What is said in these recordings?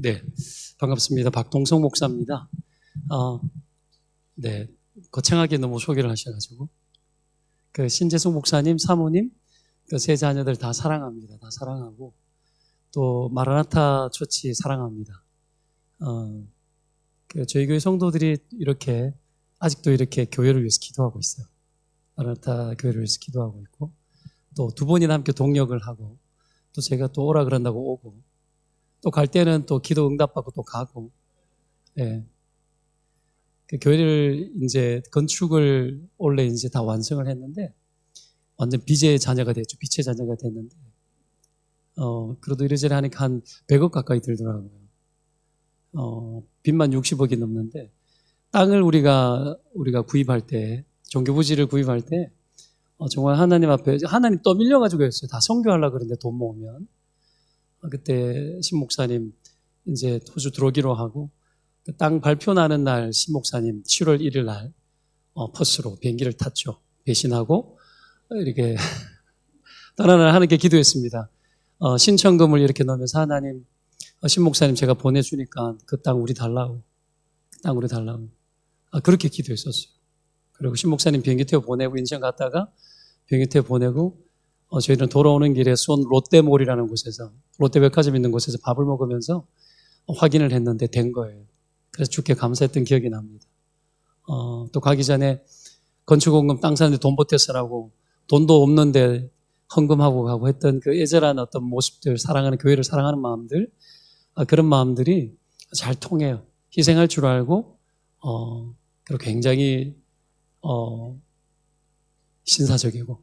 네, 반갑습니다. 박동성 목사입니다. 네, 거창하게 너무 소개를 하셔가지고 그 신재숙 목사님, 사모님, 그 세 자녀들 다 사랑합니다. 다 사랑하고 또 마라나타 처치 사랑합니다. 그 저희 교회 성도들이 이렇게 아직도 이렇게 교회를 위해서 기도하고 있어요. 마라나타 교회를 위해서 기도하고 있고 또 두 번이나 함께 동역을 하고 또 제가 또 오라 그런다고 오고 또 갈 때는 또 기도 응답받고 또 가고, 예. 그 교회를 이제 건축을 원래 이제 다 완성을 했는데 완전 빚의 자녀가 됐죠. 빚의 자녀가 됐는데, 그래도 이래저래 하니까 한 100억 가까이 들더라고요. 빚만 60억이 넘는데 땅을 우리가 구입할 때, 종교부지를 구입할 때, 정말 하나님 앞에, 하나님 떠밀려가지고 했어요. 다 선교하려고 그러는데 돈 모으면. 그때 신 목사님 이제 호주 들어오기로 하고 그 땅 발표 나는 날 신 목사님 7월 1일 날 버스로 비행기를 탔죠. 배신하고 이렇게 떠나는 하나님께 기도했습니다. 신청금을 이렇게 넣으면서 하나님 신 목사님 제가 보내주니까 그 땅 우리 달라고, 그 땅 우리 달라고, 그렇게 기도했었어요. 그리고 신 목사님 비행기 태워 보내고 인천 갔다가 비행기 태워 보내고 저희는 돌아오는 길에 수원 롯데몰이라는 곳에서, 롯데백화점 있는 곳에서 밥을 먹으면서 확인을 했는데 된 거예요. 그래서 주께 감사했던 기억이 납니다. 또 가기 전에 건축원금 땅 사는데 돈 보태서라고 돈도 없는데 헌금하고 가고 했던 그 애절한 어떤 모습들, 사랑하는 교회를 사랑하는 마음들, 그런 마음들이 잘 통해요. 희생할 줄 알고 그리고 굉장히 신사적이고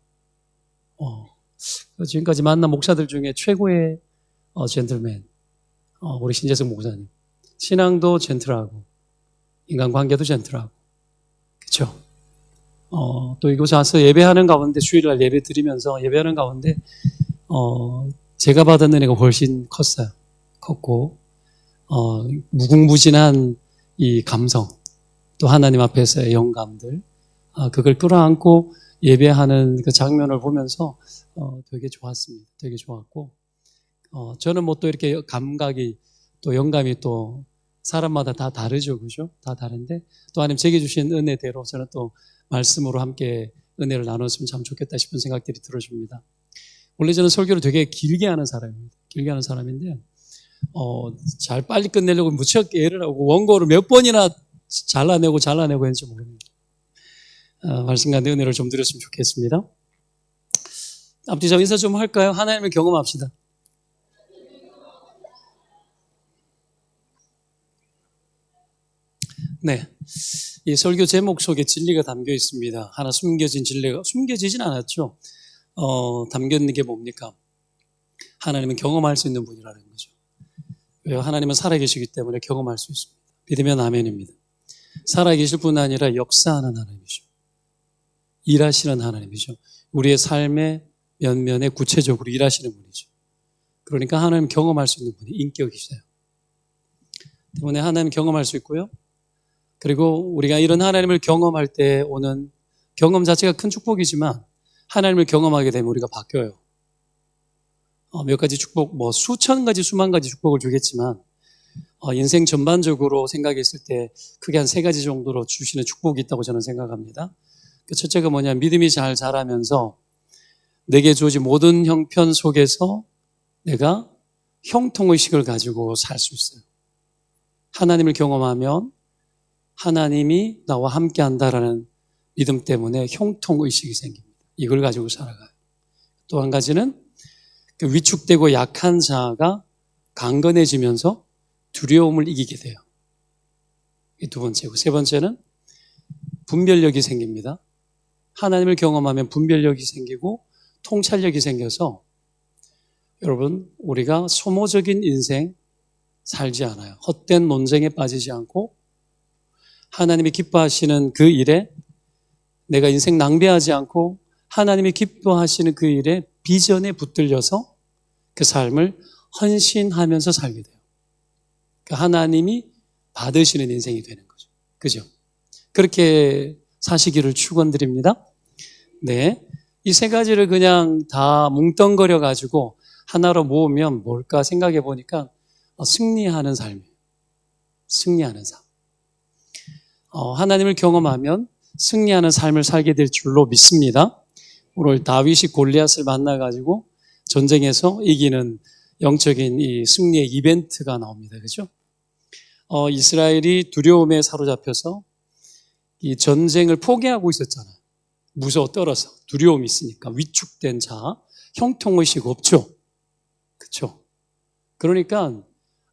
지금까지 만난 목사들 중에 최고의 젠틀맨, 우리 신재승 목사님. 신앙도 젠틀하고 인간관계도 젠틀하고, 그렇죠? 또 이곳에 와서 예배하는 가운데, 주일날 예배 드리면서 예배하는 가운데 제가 받은 은혜가 훨씬 컸고 무궁무진한 이 감성, 또 하나님 앞에서의 영감들, 그걸 끌어안고 예배하는 그 장면을 보면서 되게 좋았습니다. 되게 좋았고, 저는 뭐 또 이렇게 감각이 또 영감이 또 사람마다 다 다르죠, 그죠? 다 다른데 또 하나님 제게 주신 은혜대로 저는 또 말씀으로 함께 은혜를 나눴으면 참 좋겠다 싶은 생각들이 들어집니다. 원래 저는 설교를 되게 길게 하는 사람입니다. 길게 하는 사람인데 잘 빨리 끝내려고 무척 애를 하고 원고를 몇 번이나 잘라내고 했는지 모릅니다. 말씀 가운데 은혜를 좀 드렸으면 좋겠습니다. 앞뒤 좀 인사 좀 할까요? 하나님을 경험합시다. 네, 이 설교 제목 속에 진리가 담겨 있습니다. 하나 숨겨진 진리가, 숨겨지진 않았죠. 담겨 있는 게 뭡니까? 하나님은 경험할 수 있는 분이라는 거죠. 왜요? 하나님은 살아계시기 때문에 경험할 수 있습니다. 믿으면 아멘입니다. 살아계실 뿐 아니라 역사하는 하나님이죠. 일하시는 하나님이죠. 우리의 삶의 면면에 구체적으로 일하시는 분이죠. 그러니까 하나님 경험할 수 있는 분이 인격이세요. 때문에 하나님 경험할 수 있고요. 그리고 우리가 이런 하나님을 경험할 때 오는 경험 자체가 큰 축복이지만 하나님을 경험하게 되면 우리가 바뀌어요. 몇 가지 축복, 뭐 수천 가지, 수만 가지 축복을 주겠지만 인생 전반적으로 생각했을 때 크게 한 3가지 정도로 주시는 축복이 있다고 저는 생각합니다. 그 첫째가 뭐냐, 믿음이 잘 자라면서 내게 주어진 모든 형편 속에서 내가 형통의식을 가지고 살 수 있어요. 하나님을 경험하면 하나님이 나와 함께 한다라는 믿음 때문에 형통의식이 생깁니다. 이걸 가지고 살아가요. 또 한 가지는 그 위축되고 약한 자아가 강건해지면서 두려움을 이기게 돼요. 이 두 번째고, 세 번째는 분별력이 생깁니다. 하나님을 경험하면 분별력이 생기고 통찰력이 생겨서 여러분, 우리가 소모적인 인생 살지 않아요. 헛된 논쟁에 빠지지 않고 하나님이 기뻐하시는 그 일에 내가 인생 낭비하지 않고 하나님이 기뻐하시는 그 일에 비전에 붙들려서 그 삶을 헌신하면서 살게 돼요. 그러니까 하나님이 받으시는 인생이 되는 거죠. 그죠? 그렇게 사시기를 축원드립니다. 네, 이 3가지를 그냥 다 뭉뚱거려 가지고 하나로 모으면 뭘까 생각해 보니까 승리하는 삶이에요. 승리하는 삶. 하나님을 경험하면 승리하는 삶을 살게 될 줄로 믿습니다. 오늘 다윗이 골리앗을 만나가지고 전쟁에서 이기는 영적인 이 승리의 이벤트가 나옵니다. 그죠? 이스라엘이 두려움에 사로잡혀서 이 전쟁을 포기하고 있었잖아요. 무서워 떨어서. 두려움이 있으니까. 위축된 자, 형통의식 없죠. 그렇죠? 그러니까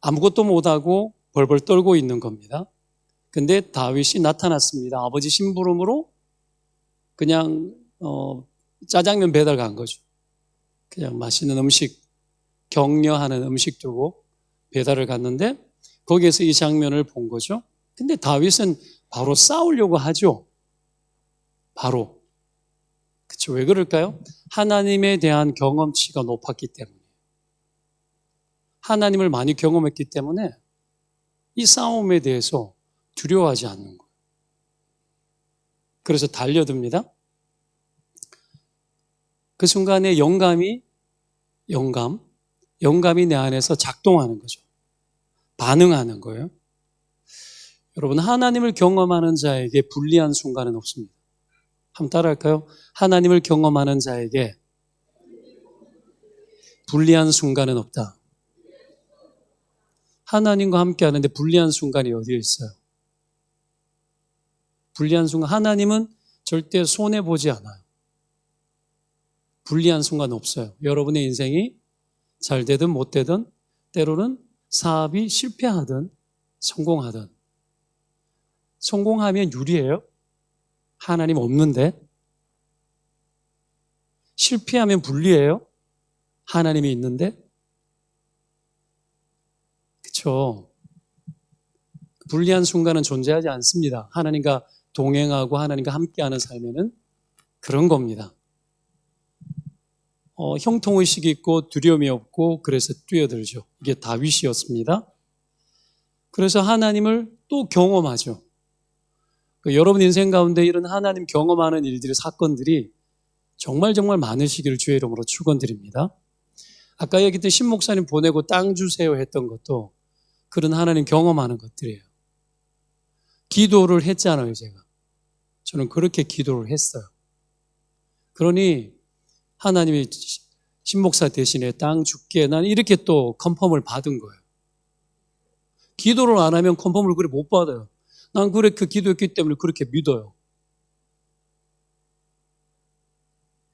아무것도 못하고 벌벌 떨고 있는 겁니다. 근데 다윗이 나타났습니다. 아버지 심부름으로 그냥 짜장면 배달 간 거죠. 그냥 맛있는 음식, 격려하는 음식 두고 배달을 갔는데 거기에서 이 장면을 본 거죠. 근데 다윗은 바로 싸우려고 하죠. 바로. 그렇죠. 왜 그럴까요? 하나님에 대한 경험치가 높았기 때문에. 하나님을 많이 경험했기 때문에 이 싸움에 대해서 두려워하지 않는 거예요. 그래서 달려듭니다. 그 순간에 영감이 내 안에서 작동하는 거죠. 반응하는 거예요. 여러분, 하나님을 경험하는 자에게 불리한 순간은 없습니다. 한번 따라할까요? 하나님을 경험하는 자에게 불리한 순간은 없다. 하나님과 함께 하는데 불리한 순간이 어디에 있어요? 불리한 순간, 하나님은 절대 손해보지 않아요. 불리한 순간 없어요. 여러분의 인생이 잘 되든 못 되든, 때로는 사업이 실패하든 성공하든. 성공하면 유리해요? 하나님 없는데. 실패하면 불리해요? 하나님이 있는데. 그렇죠? 불리한 순간은 존재하지 않습니다. 하나님과 동행하고 하나님과 함께하는 삶에는 그런 겁니다. 형통의식이 있고 두려움이 없고 그래서 뛰어들죠. 이게 다윗이었습니다. 그래서 하나님을 또 경험하죠. 여러분 인생 가운데 이런 하나님 경험하는 일들이, 사건들이 정말 많으시기를 주의 이름으로 축원드립니다. 아까 얘기했던 신 목사님 보내고 땅 주세요 했던 것도 그런 하나님 경험하는 것들이에요. 기도를 했잖아요, 제가. 저는 그렇게 기도를 했어요. 그러니 하나님이 신 목사 대신에 땅 줄게, 난 이렇게 또 컨펌을 받은 거예요. 기도를 안 하면 컨펌을 그래 못 받아요. 난 그래 그 기도했기 때문에 그렇게 믿어요.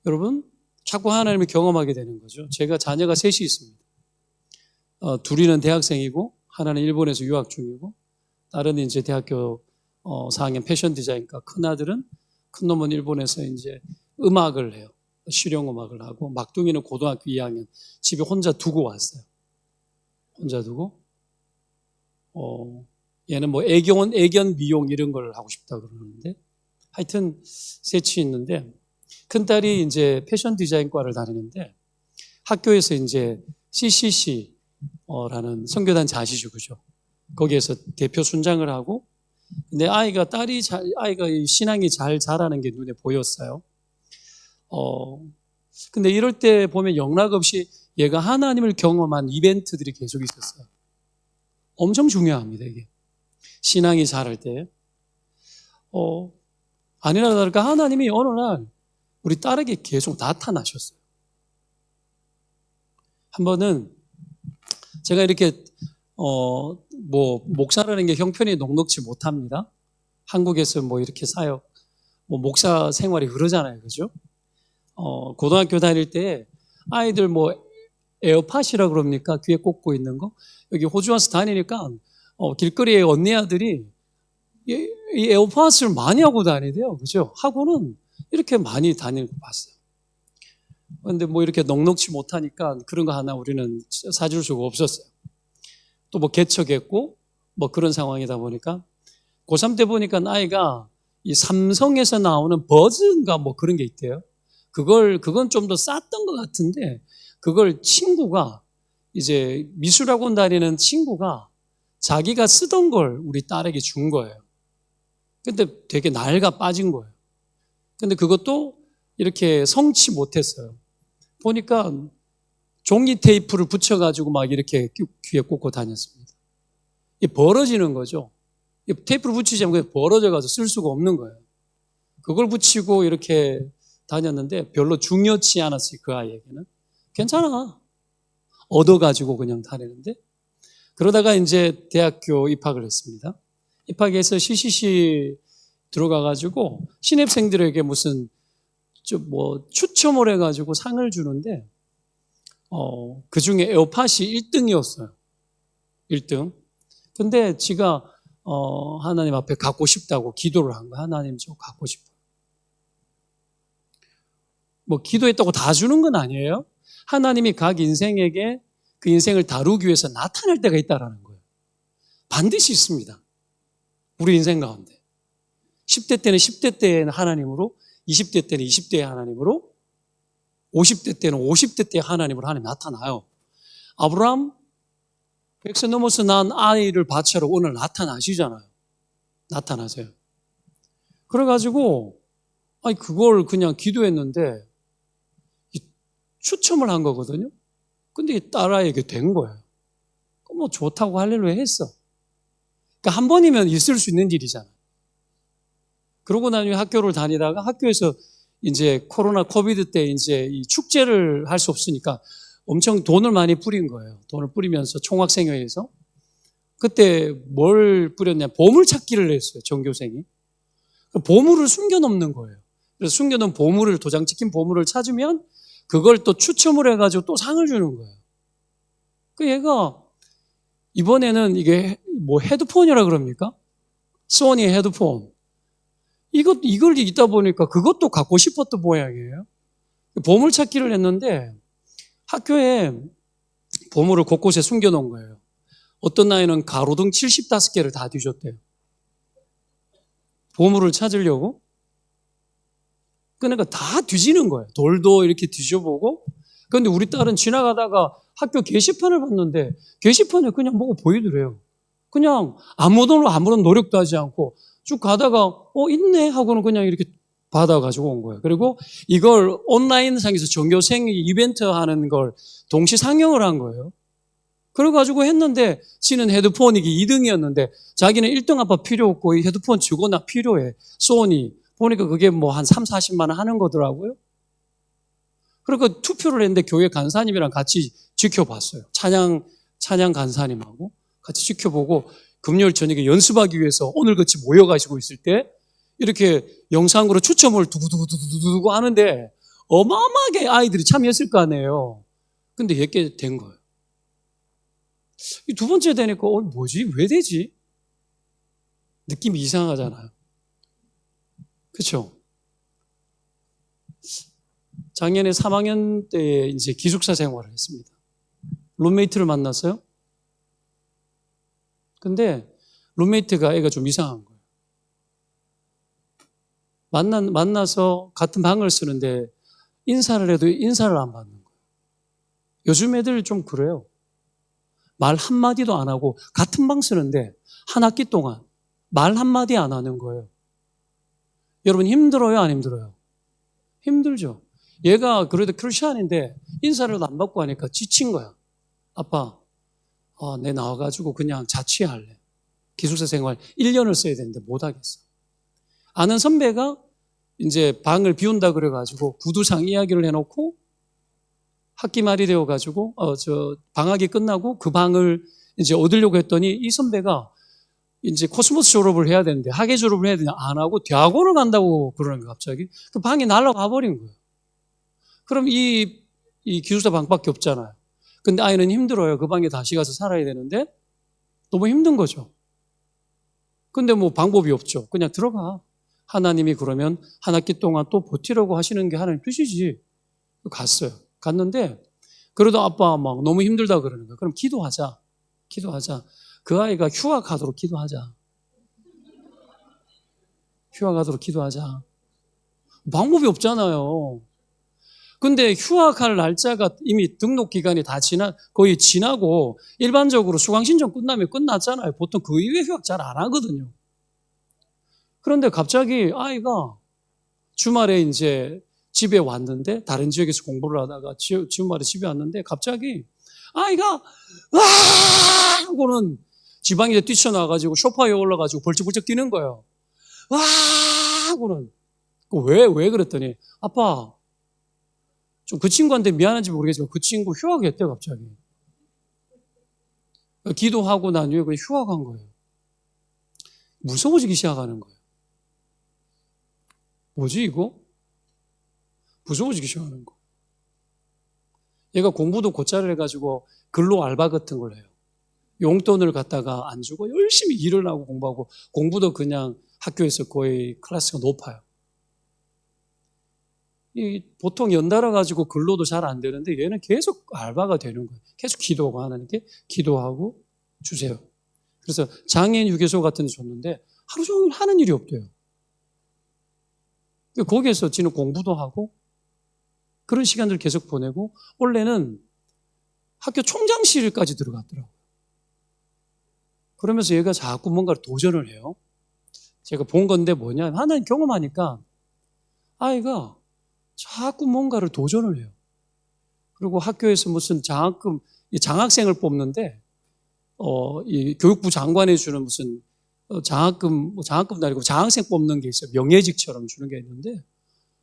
여러분, 자꾸 하나님을 경험하게 되는 거죠. 제가 자녀가 셋이 있습니다. 둘이는 대학생이고 하나는 일본에서 유학 중이고 다른 이제 대학교 4학년 패션 디자인과, 큰 아들은, 큰 놈은 일본에서 이제 음악을 해요. 실용 음악을 하고, 막둥이는 고등학교 2학년 집에 혼자 두고 왔어요. 혼자 두고 얘는 뭐 애견 미용 이런 걸 하고 싶다 그러는데, 하여튼 셋이 있는데, 큰 딸이 이제 패션 디자인과를 다니는데 학교에서 이제 CCC라는 선교단 자시죠, 그죠? 거기에서 대표 순장을 하고, 근데 아이가 신앙이 잘 자라는 게 눈에 보였어요. 근데 이럴 때 보면 영락없이 얘가 하나님을 경험한 이벤트들이 계속 있었어요. 엄청 중요합니다, 이게. 신앙이 자랄 때. 아니나 다를까 하나님이 어느 날 우리 딸에게 계속 나타나셨어요. 한 번은 제가 이렇게 목사라는 게 형편이 녹록지 못합니다. 한국에서 뭐 이렇게 사역, 목사 생활이 그러잖아요, 그죠? 고등학교 다닐 때 아이들 에어팟이라 그럽니까? 귀에 꽂고 있는 거. 여기 호주 와서 다니니까 길거리에 언니 아들이 이 에어팟을 많이 하고 다니대요, 그죠? 하고는 이렇게 많이 다니는 거 봤어요. 그런데 이렇게 넉넉지 못하니까 그런 거 하나 우리는 사줄 수가 없었어요. 또 개척했고 그런 상황이다 보니까 고3 때 보니까 아이가 이 삼성에서 나오는 버즈인가 그런 게 있대요. 그건 좀 더 쌌던 것 같은데, 그걸 친구가, 이제 미술학원 다니는 친구가 자기가 쓰던 걸 우리 딸에게 준 거예요. 근데 되게 낡아 빠진 거예요. 근데 그것도 이렇게 성치 못했어요. 보니까 종이 테이프를 붙여가지고 막 이렇게 귀에 꽂고 다녔습니다. 이 벌어지는 거죠. 이 테이프를 붙이지 않고 벌어져가지고 쓸 수가 없는 거예요. 그걸 붙이고 이렇게 다녔는데 별로 중요치 않았어요. 그 아이에게는. 괜찮아. 얻어가지고 그냥 다니는데 그러다가 이제 대학교 입학을 했습니다. 입학해서 CCC 들어가가지고 신입생들에게 무슨 추첨을 해가지고 상을 주는데 그 중에 에어팟이 1등이었어요. 1등. 근데 지가 하나님 앞에 갖고 싶다고 기도를 한 거예요. 하나님 저 갖고 싶어요. 뭐 기도했다고 다 주는 건 아니에요. 하나님이 각 인생에게 그 인생을 다루기 위해서 나타날 때가 있다라는 거예요. 반드시 있습니다. 우리 인생 가운데. 10대 때는 10대 때의 하나님으로, 20대 때는 20대의 하나님으로, 50대 때는 50대 때의 하나님으로 하나님 나타나요. 아브라함 100세 넘어서 난 아이를 바쳐로 오늘 나타나시잖아요. 나타나세요. 그래가지고 그걸 그냥 기도했는데 추첨을 한 거거든요. 근데 이 딸아이에게 된 거예요. 뭐 좋다고 할렐루야 했어. 그러니까 한 번이면 있을 수 있는 일이잖아요. 그러고 나중에 학교를 다니다가 학교에서 이제 코로나 코비드 때 이제 이 축제를 할 수 없으니까 엄청 돈을 많이 뿌린 거예요. 돈을 뿌리면서 총학생회에서 그때 뭘 뿌렸냐? 보물찾기를 했어요. 전교생이. 보물을 숨겨놓는 거예요. 그래서 숨겨놓은 보물을 도장 찍힌 보물을 찾으면 그걸 또 추첨을 해가지고 또 상을 주는 거예요. 그 얘가 이번에는 이게 뭐 헤드폰이라 그럽니까? 소니 헤드폰. 이걸 읽다 보니까 그것도 갖고 싶었던 모양이에요. 보물찾기를 했는데 학교에 보물을 곳곳에 숨겨놓은 거예요. 어떤 아이는 가로등 75개를 다 뒤졌대요. 보물을 찾으려고. 그러니까 다 뒤지는 거예요. 돌도 이렇게 뒤져보고. 그런데 우리 딸은 지나가다가 학교 게시판을 봤는데 게시판에 그냥 뭐가 보이더래요. 그냥 아무런 노력도 하지 않고 쭉 가다가 있네 하고는 그냥 이렇게 받아가지고 온 거예요. 그리고 이걸 온라인상에서 전교생 이벤트 하는 걸 동시 상영을 한 거예요. 그래가지고 했는데 지는 헤드폰이 2등이었는데 자기는 1등 아빠 필요 없고 이 헤드폰 주고 나 필요해. 소니. 보니까 그게 뭐 한 3, 40만 원 하는 거더라고요. 그러니까 투표를 했는데 교회 간사님이랑 같이 지켜봤어요. 찬양 간사님하고 같이 지켜보고 금요일 저녁에 연습하기 위해서 오늘같이 모여가지고 있을 때 이렇게 영상으로 추첨을 두구두구 하는데 어마어마하게 아이들이 참여했을 거 아니에요. 근데 10개 된 거예요. 이 두 번째 되니까 뭐지? 왜 되지? 느낌이 이상하잖아요. 그렇죠? 작년에 3학년 때 이제 기숙사 생활을 했습니다. 룸메이트를 만났어요. 근데 룸메이트가 애가 좀 이상한 거예요. 만나서 같은 방을 쓰는데 인사를 해도 인사를 안 받는 거예요. 요즘 애들 좀 그래요. 말 한마디도 안 하고 같은 방 쓰는데 한 학기 동안 말 한마디 안 하는 거예요. 여러분 힘들어요? 안 힘들어요? 힘들죠. 얘가 그래도 크리스찬인데 인사를 안 받고 하니까 지친 거야. 아빠, 내 나와가지고 그냥 자취할래. 기숙사 생활 1년을 써야 되는데 못하겠어. 아는 선배가 이제 방을 비운다 그래가지고 구두상 이야기를 해놓고 학기 말이 되어가지고 방학이 끝나고 그 방을 이제 얻으려고 했더니 이 선배가 이제 코스모스 졸업을 해야 되는데 학예 졸업을 해야 되냐 안 하고 대학원을 간다고 그러는 거예요. 갑자기 그 방이 날아가 버린 거예요. 그럼 이 기숙사 방밖에 없잖아요. 근데 아이는 힘들어요. 그 방에 다시 가서 살아야 되는데 너무 힘든 거죠. 근데 뭐 방법이 없죠. 그냥 들어가. 하나님이 그러면 한 학기 동안 또 버티라고 하시는 게 하나님 뜻이지. 갔어요. 갔는데 그래도 아빠 막 너무 힘들다 그러는 거예요. 그럼 기도하자. 그 아이가 휴학하도록 기도하자. 방법이 없잖아요. 근데 휴학할 날짜가 이미 등록 기간이 다 거의 지나고 일반적으로 수강신청 끝나면 끝났잖아요. 보통 그 이후에 휴학 잘 안 하거든요. 그런데 갑자기 아이가 주말에 이제 집에 왔는데 다른 지역에서 공부를 하다가 주말에 집에 왔는데 갑자기 아이가 와 하고는 지방에 뛰쳐나와가지고 소파에 올라가지고 벌쩍벌쩍 뛰는 거예요. 와 하고는 왜 그랬더니 아빠 좀 그 친구한테 미안한지 모르겠지만 그 친구 휴학했대요 갑자기. 기도하고 난 후에 그냥 휴학한 거예요. 무서워지기 시작하는 거예요. 뭐지 이거? 무서워지기 시작하는 거. 얘가 공부도 곧잘 해가지고 근로 알바 같은 걸 해요. 용돈을 갖다가 안 주고 열심히 일을 하고 공부하고 공부도 그냥 학교에서 거의 클래스가 높아요. 보통 연달아 가지고 근로도 잘 안 되는데 얘는 계속 알바가 되는 거예요. 계속 기도하고 하나님께 기도하고 주세요. 그래서 장애인 휴게소 같은 데 줬는데 하루 종일 하는 일이 없대요. 거기에서 지는 공부도 하고 그런 시간들 계속 보내고 원래는 학교 총장실까지 들어갔더라고요. 그러면서 얘가 자꾸 뭔가를 도전을 해요. 제가 본 건데 뭐냐 하나님 경험하니까 아이가 자꾸 뭔가를 도전을 해요. 그리고 학교에서 무슨 장학생을 뽑는데 이 교육부 장관이 주는 무슨 장학금도 아니고 장학생 뽑는 게 있어요. 명예직처럼 주는 게 있는데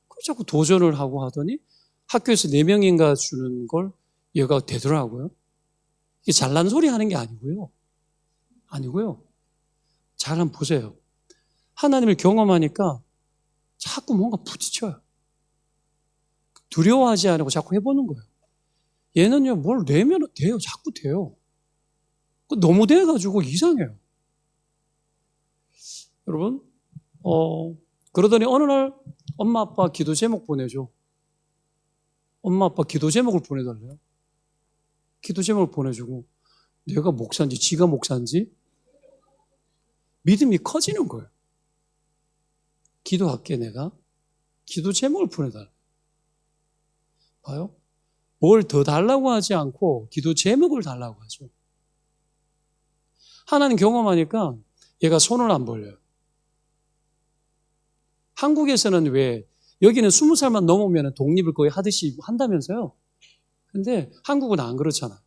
그 자꾸 도전을 하고 하더니 학교에서 4명인가 주는 걸 얘가 되더라고요. 이게 잘난 소리 하는 게 아니고요. 잘 한번 보세요. 하나님을 경험하니까 자꾸 뭔가 부딪혀요. 두려워하지 않고 자꾸 해보는 거예요. 얘는요, 뭘 내면 돼요. 자꾸 돼요. 너무 돼가지고 이상해요. 여러분, 그러더니 어느 날 엄마 아빠 기도 제목 보내줘. 엄마 아빠 기도 제목을 보내달래요. 기도 제목을 보내주고 내가 목사인지 지가 목사인지 믿음이 커지는 거예요. 기도할게 내가. 기도 제목을 보내달래요. 봐요? 뭘 더 달라고 하지 않고 기도 제목을 달라고 하죠. 하나님 경험하니까 얘가 손을 안 벌려요. 한국에서는 왜 여기는 20살만 넘으면 독립을 거의 하듯이 한다면서요. 근데 한국은 안 그렇잖아.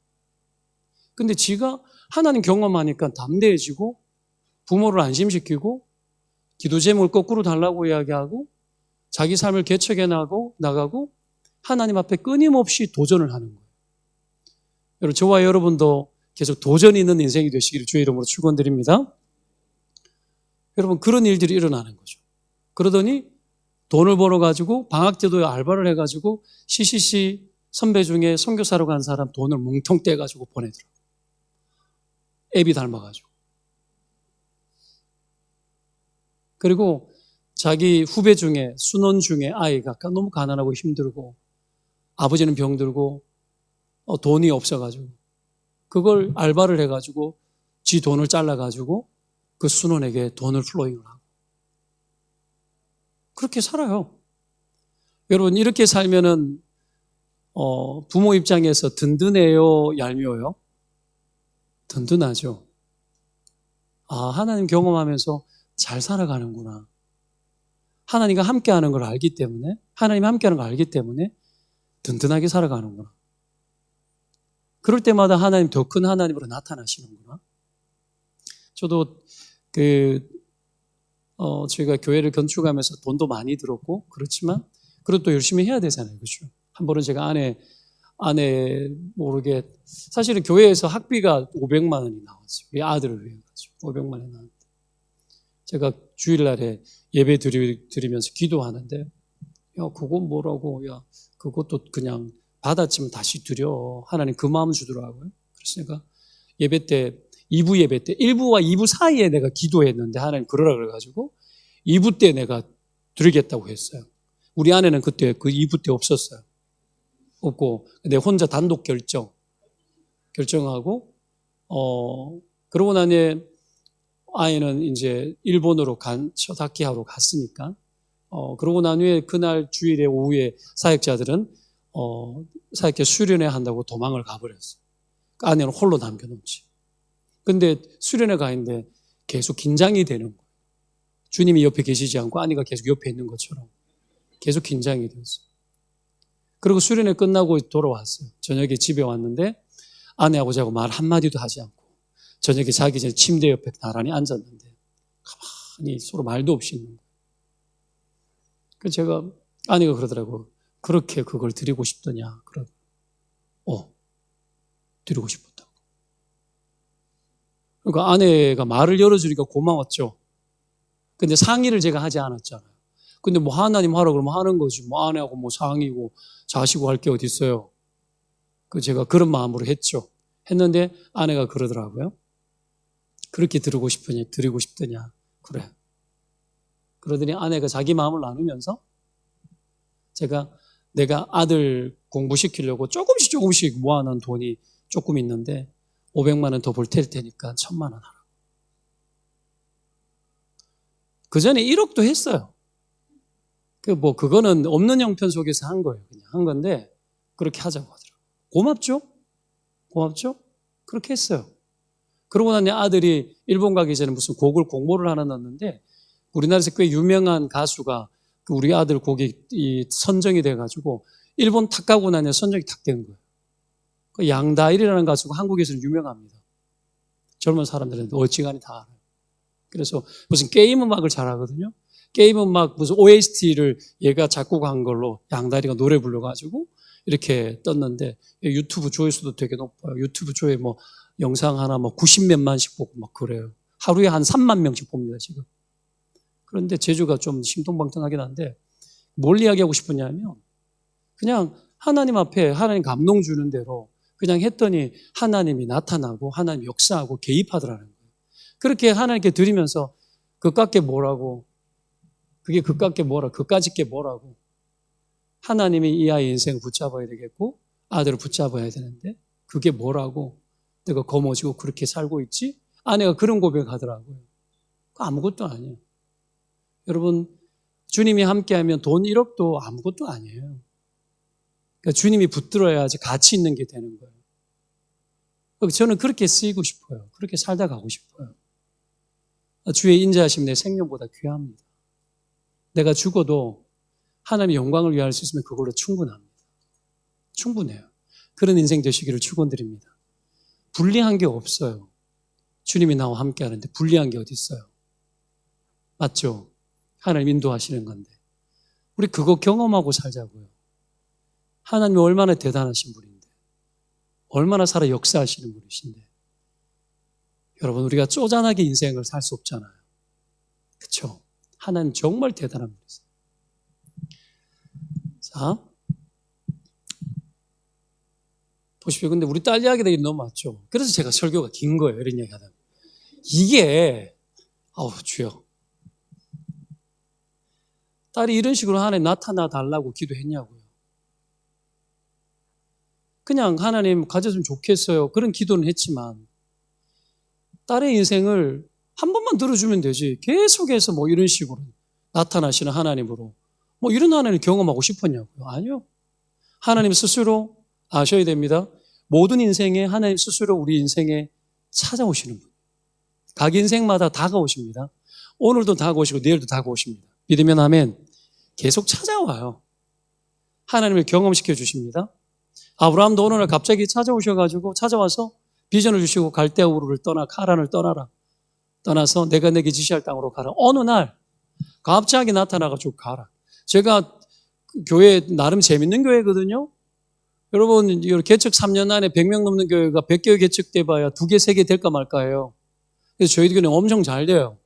근데 지가 하나님 경험하니까 담대해지고 부모를 안심시키고 기도 제목을 거꾸로 달라고 이야기하고 자기 삶을 개척해 나가고 하나님 앞에 끊임없이 도전을 하는 거예요. 여러분, 저와 여러분도 계속 도전이 있는 인생이 되시기를 주의 이름으로 축원드립니다. 여러분, 그런 일들이 일어나는 거죠. 그러더니 돈을 벌어가지고 방학 때도 알바를 해가지고 CCC 선배 중에 선교사로 간 사람 돈을 뭉텅 떼가지고 보내더라고요. 애비 닮아가지고. 그리고 자기 후배 중에 순원 중에 아이가 너무 가난하고 힘들고 아버지는 병들고 돈이 없어가지고 그걸 알바를 해가지고 지 돈을 잘라가지고 그 순원에게 돈을 플로잉을 하고 그렇게 살아요. 여러분 이렇게 살면은 부모 입장에서 든든해요, 얄미워요? 든든하죠. 아, 하나님 경험하면서 잘 살아가는구나. 하나님과 함께하는 걸 알기 때문에 하나님 함께하는 걸 알기 때문에 든든하게 살아가는구나. 그럴 때마다 하나님 더 큰 하나님으로 나타나시는구나. 저도 저희가 교회를 건축하면서 돈도 많이 들었고 그렇지만 그래도 또 열심히 해야 되잖아요. 그렇죠? 한 번은 제가 아내 모르게 사실은 교회에서 학비가 500만 원이 나왔어요. 우리 아들을 위해 가지고 500만 원이 나왔는데 제가 주일날에 예배 드리면서 기도하는데 야 그건 뭐라고 야 그것도 그냥 받았지만 다시 드려. 하나님 그 마음 주더라고요. 그래서 내가 예배 때 2부 예배 때 1부와 2부 사이에 내가 기도했는데 하나님 그러라 그래가지고 2부 때 내가 드리겠다고 했어요. 우리 아내는 그때 그 2부 때 없었어요. 없고 내 혼자 단독 결정하고 그러고 나니 아이는 이제 일본으로 첫 학기하러 갔으니까 그러고 난 후에 그날 주일에 오후에 사역자들은 사역회 수련회 한다고 도망을 가버렸어요. 아내는 홀로 남겨놓지. 근데 수련회 가 있는데 계속 긴장이 되는 거예요. 주님이 옆에 계시지 않고 아내가 계속 옆에 있는 것처럼 계속 긴장이 됐어요. 그리고 수련회 끝나고 돌아왔어요. 저녁에 집에 왔는데 아내하고 자고 말 한마디도 하지 않고 저녁에 자기 전에 침대 옆에 나란히 앉았는데 가만히 서로 말도 없이 있는 거예요. 그래서 제가 아내가 그러더라고. 그렇게 그걸 드리고 싶더냐. 드리고 싶었다고. 그러니까 아내가 말을 열어주니까 고마웠죠. 근데 상의를 제가 하지 않았잖아요. 근데 뭐 하나님 하라 그러면 하는 거지. 뭐 아내하고 뭐 상의고 자시고 할 게 어디 있어요. 그 제가 그런 마음으로 했죠. 했는데 아내가 그러더라고요. 그렇게 드리고 싶더냐. 그래. 그러더니 아내가 자기 마음을 나누면서 내가 아들 공부시키려고 조금씩 모아놓은 돈이 조금 있는데 500만 원 더 보탤 테니까 1000만 원 하라. 그 전에 1억도 했어요. 그거는 없는 형편 속에서 한 거예요. 그냥 한 건데 그렇게 하자고 하더라고요. 고맙죠? 그렇게 했어요. 그러고 나니 아들이 일본 가기 전에 무슨 곡을 공모를 하나 넣었는데 우리나라에서 꽤 유명한 가수가 우리 아들 곡이 선정이 돼가지고 일본 탁 가고 나니 선정이 탁 된 거예요. 그 양다일이라는 가수가 한국에서는 유명합니다. 젊은 사람들은 어지간히 다 알아요. 그래서 무슨 게임 음악을 잘하거든요. 게임 음악 무슨 OST를 얘가 작곡한 걸로 양다리가 노래 불러가지고 이렇게 떴는데 유튜브 조회수도 되게 높아요. 유튜브 조회 뭐 영상 하나 뭐 90몇만씩 보고 막 그래요. 하루에 한 3만 명씩 봅니다, 지금. 그런데 제주가 좀 신통방통하긴 한데 뭘 이야기하고 싶으냐면 그냥 하나님 앞에 하나님 감동 주는 대로 그냥 했더니 하나님이 나타나고 하나님이 역사하고 개입하더라는 거예요. 그렇게 하나님께 드리면서 그깟게 뭐라고 그게 그깟게 뭐라 그까짓게 뭐라고 하나님이 이 아이 인생을 붙잡아야 되겠고 아들을 붙잡아야 되는데 그게 뭐라고 내가 거머쥐고 그렇게 살고 있지? 아내가 그런 고백하더라고요. 아무것도 아니에요. 여러분 주님이 함께하면 돈 1억도 아무것도 아니에요. 그러니까 주님이 붙들어야지 가치 있는 게 되는 거예요. 저는 그렇게 쓰이고 싶어요. 그렇게 살다 가고 싶어요. 주의 인자하심 내 생명보다 귀합니다. 내가 죽어도 하나님의 영광을 위할 수 있으면 그걸로 충분합니다. 충분해요. 그런 인생 되시기를 축원드립니다. 불리한 게 없어요. 주님이 나와 함께 하는데 불리한 게 어디 있어요? 맞죠? 하나님 인도하시는 건데 우리 그거 경험하고 살자고요. 하나님이 얼마나 대단하신 분인데 얼마나 살아 역사하시는 분이신데 여러분 우리가 쪼잔하게 인생을 살 수 없잖아요. 그렇죠? 하나님 정말 대단한 분이세요. 자, 보십시오. 근데 우리 딸 이야기가 너무 많죠. 그래서 제가 설교가 긴 거예요. 이런 이야기 하다. 이게 주여. 딸이 이런 식으로 하나님 나타나 달라고 기도했냐고요. 그냥 하나님 가졌으면 좋겠어요. 그런 기도는 했지만 딸의 인생을 한 번만 들어주면 되지. 계속해서 뭐 이런 식으로 나타나시는 하나님으로 뭐 이런 하나님 경험하고 싶었냐고요. 아니요. 하나님 스스로 아셔야 됩니다. 모든 인생에 하나님 스스로 우리 인생에 찾아오시는 분. 각 인생마다 다가오십니다. 오늘도 다가오시고 내일도 다가오십니다. 믿으면 아멘. 계속 찾아와요. 하나님을 경험시켜 주십니다. 아브라함도 어느 날 갑자기 찾아와서 비전을 주시고 갈대아우르를 떠나 카란을 떠나라. 떠나서 내가 내게 지시할 땅으로 가라. 어느 날 갑자기 나타나가지고 가라. 제가 교회 나름 재밌는 교회거든요. 여러분 개척 3년 안에 100명 넘는 교회가 100개 개척돼 봐야 2개, 3개 될까 말까예요. 그래서 저희 교회는 엄청 잘 돼요.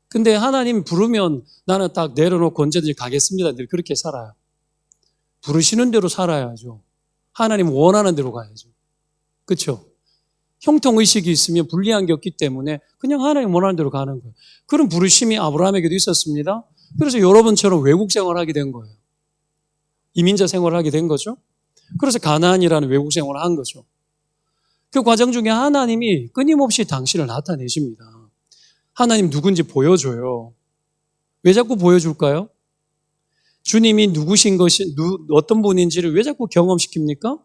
근데 하나님 부르면 나는 딱 내려놓고 언제든지 가겠습니다. 늘 그렇게 살아요. 부르시는 대로 살아야죠. 하나님 원하는 대로 가야죠. 그렇죠? 형통의식이 있으면 불리한 게 없기 때문에 그냥 하나님 원하는 대로 가는 거예요. 그런 부르심이 아브라함에게도 있었습니다. 그래서 여러분처럼 외국 생활을 하게 된 거예요. 이민자 생활을 하게 된 거죠. 그래서 가나안이라는 외국 생활을 한 거죠. 그 과정 중에 하나님이 끊임없이 당신을 나타내십니다. 하나님 누군지 보여줘요. 왜 자꾸 보여줄까요? 주님이 누구신 것이 어떤 분인지를 왜 자꾸 경험시킵니까?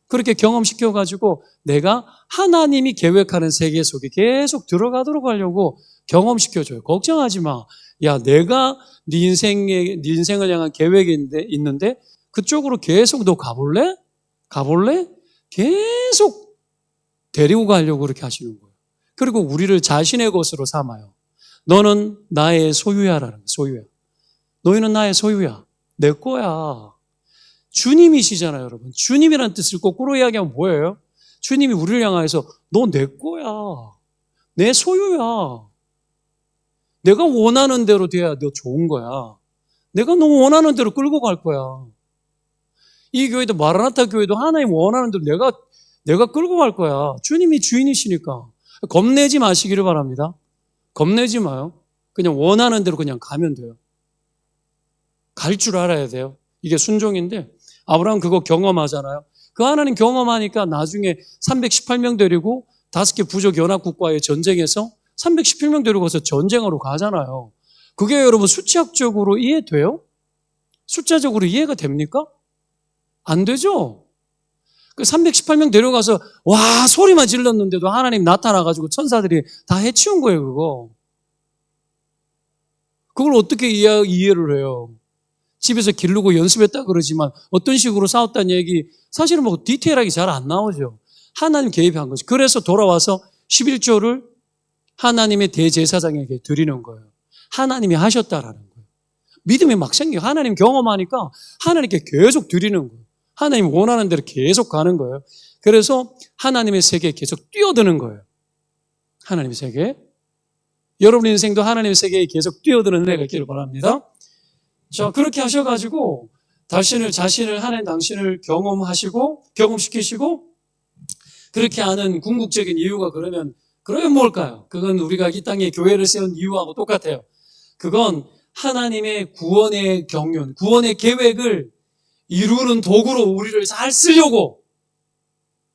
그렇게 경험시켜가지고 내가 하나님이 계획하는 세계 속에 계속 들어가도록 하려고 경험시켜줘요. 걱정하지 마. 야, 내가 네 인생을 향한 계획이 있는데 그쪽으로 계속 너 가볼래? 계속 데리고 가려고 그렇게 하시는 거예요. 그리고 우리를 자신의 것으로 삼아요. 너는 나의 소유야라는 거예요. 소유야. 너희는 나의 소유야. 내 거야. 주님이시잖아요, 여러분. 주님이라는 뜻을 거꾸로 이야기하면 뭐예요? 주님이 우리를 향해서 너 내 거야. 내 소유야. 내가 원하는 대로 돼야 너 좋은 거야. 내가 너 원하는 대로 끌고 갈 거야. 이 교회도 마라나타 교회도 하나님 원하는 대로 내가 끌고 갈 거야. 주님이 주인이시니까. 겁내지 마시기를 바랍니다. 겁내지 마요. 그냥 원하는 대로 그냥 가면 돼요. 갈 줄 알아야 돼요. 이게 순종인데 아브라함 그거 경험하잖아요. 그 하나님 경험하니까 나중에 318명 데리고 5개 부족 연합국과의 전쟁에서 318명 데리고 가서 전쟁하러 가잖아요. 그게 여러분 수치학적으로 이해돼요? 숫자적으로 이해가 됩니까? 안 되죠? 그 318명 데려가서 와 소리만 질렀는데도 하나님 나타나가지고 천사들이 다 해치운 거예요. 그걸 어떻게 이해를 해요? 집에서 기르고 연습했다 그러지만 어떤 식으로 싸웠다는 얘기 사실은 뭐 디테일하게 잘 안 나오죠. 하나님 개입한 거죠. 그래서 돌아와서 11조를 하나님의 대제사장에게 드리는 거예요. 하나님이 하셨다라는 거예요. 믿음이 막 생겨요. 하나님 경험하니까 하나님께 계속 드리는 거예요. 하나님 원하는 대로 계속 가는 거예요. 그래서 하나님의 세계에 계속 뛰어드는 거예요. 하나님의 세계. 여러분 인생도 하나님의 세계에 계속 뛰어드는 은혜가 있기를 바랍니다. 자, 그렇게 하셔가지고 자신을 하나님 당신을 경험시키시고 그렇게 하는 궁극적인 이유가 그러면 뭘까요? 그건 우리가 이 땅에 교회를 세운 이유하고 똑같아요. 그건 하나님의 구원의 경륜, 구원의 계획을 이루는 도구로 우리를 잘 쓰려고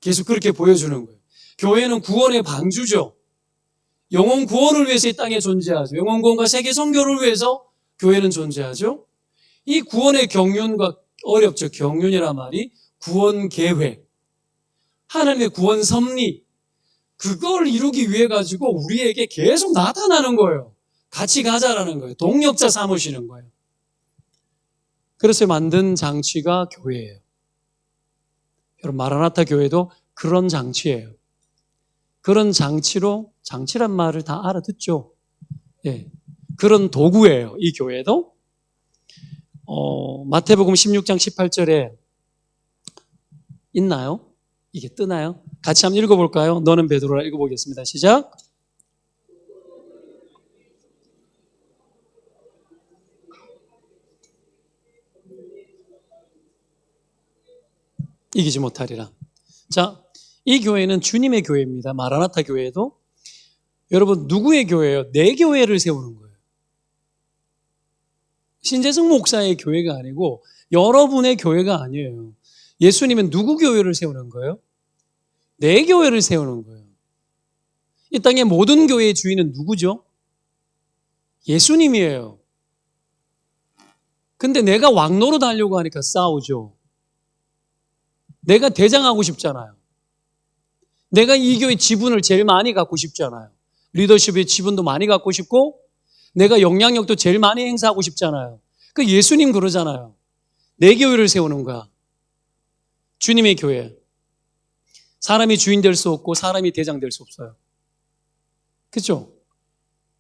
계속 그렇게 보여주는 거예요. 교회는 구원의 방주죠. 영혼 구원을 위해서 이 땅에 존재하죠. 영혼 구원과 세계 선교를 위해서 교회는 존재하죠. 이 구원의 경륜과 어렵죠. 경륜이란 말이 구원 계획, 하나님의 구원 섭리, 그걸 이루기 위해 가지고 우리에게 계속 나타나는 거예요. 같이 가자라는 거예요. 동력자 삼으시는 거예요. 그래서 만든 장치가 교회예요. 여러분 마라나타 교회도 그런 장치예요. 그런 장치란 말을 다 알아듣죠. 예, 그런 도구예요. 이 교회도. 마태복음 16장 18절에 있나요? 이게 뜨나요? 같이 한번 읽어볼까요? 너는 베드로라 읽어보겠습니다. 시작. 이기지 못하리라. 자, 이 교회는 주님의 교회입니다. 마라나타 교회도. 여러분 누구의 교회예요? 내 교회를 세우는 거예요. 신재승 목사의 교회가 아니고 여러분의 교회가 아니에요. 예수님은 누구 교회를 세우는 거예요? 내 교회를 세우는 거예요. 이 땅의 모든 교회의 주인은 누구죠? 예수님이에요. 근데 내가 왕노릇 하려고 하니까 싸우죠. 내가 대장하고 싶잖아요. 내가 이 교회 지분을 제일 많이 갖고 싶잖아요. 리더십의 지분도 많이 갖고 싶고 내가 영향력도 제일 많이 행사하고 싶잖아요. 그 예수님 그러잖아요. 내 교회를 세우는 거야. 주님의 교회. 사람이 주인 될 수 없고 사람이 대장 될 수 없어요. 그렇죠?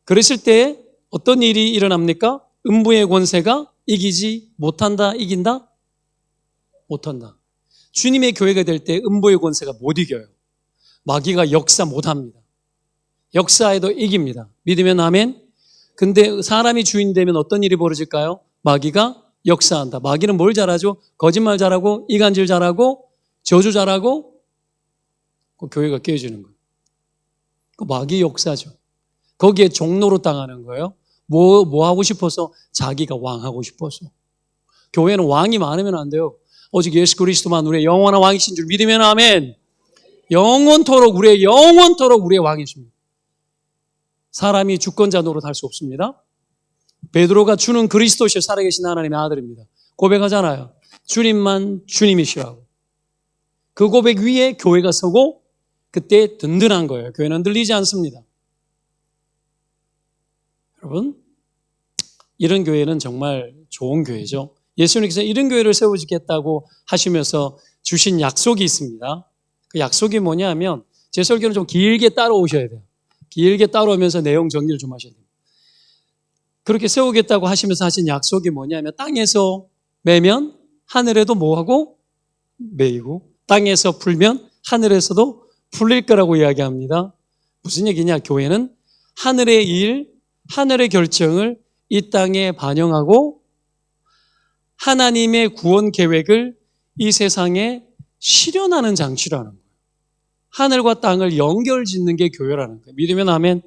그랬을 때 어떤 일이 일어납니까? 음부의 권세가 이기지 못한다, 이긴다? 못한다. 주님의 교회가 될 때 음부의 권세가 못 이겨요. 마귀가 역사 못합니다. 역사에도 이깁니다. 믿으면 아멘? 근데 사람이 주인 되면 어떤 일이 벌어질까요? 마귀가 역사한다. 마귀는 뭘 잘하죠? 거짓말 잘하고 이간질 잘하고 저주 잘하고 그 교회가 깨어지는 거예요. 그 마귀 역사죠. 거기에 종로로 당하는 거예요. 뭐 하고 싶어서? 자기가 왕하고 싶어서. 교회는 왕이 많으면 안 돼요. 오직 예수 그리스도만 우리의 영원한 왕이신 줄 믿으면 아멘. 영원토록 우리의 왕이십니다. 사람이 주권자 노릇할 수 없습니다. 베드로가 주는 그리스도시여 살아계신 하나님의 아들입니다. 고백하잖아요. 주님만 주님이시라고. 그 고백 위에 교회가 서고 그때 든든한 거예요. 교회는 흔들리지 않습니다. 여러분, 이런 교회는 정말 좋은 교회죠. 예수님께서 이런 교회를 세우시겠다고 하시면서 주신 약속이 있습니다. 그 약속이 뭐냐면 제 설교는 좀 길게 따라오셔야 돼요. 길게 따라오면서 내용 정리를 좀 하셔야 돼요. 그렇게 세우겠다고 하시면서 하신 약속이 뭐냐면 땅에서 매면 하늘에도 뭐하고? 매이고 땅에서 풀면 하늘에서도 풀릴 거라고 이야기합니다. 무슨 얘기냐? 교회는 하늘의 일, 하늘의 결정을 이 땅에 반영하고 하나님의 구원 계획을 이 세상에 실현하는 장치라는 거예요. 하늘과 땅을 연결짓는 게 교회라는 거예요. 믿으면 아멘.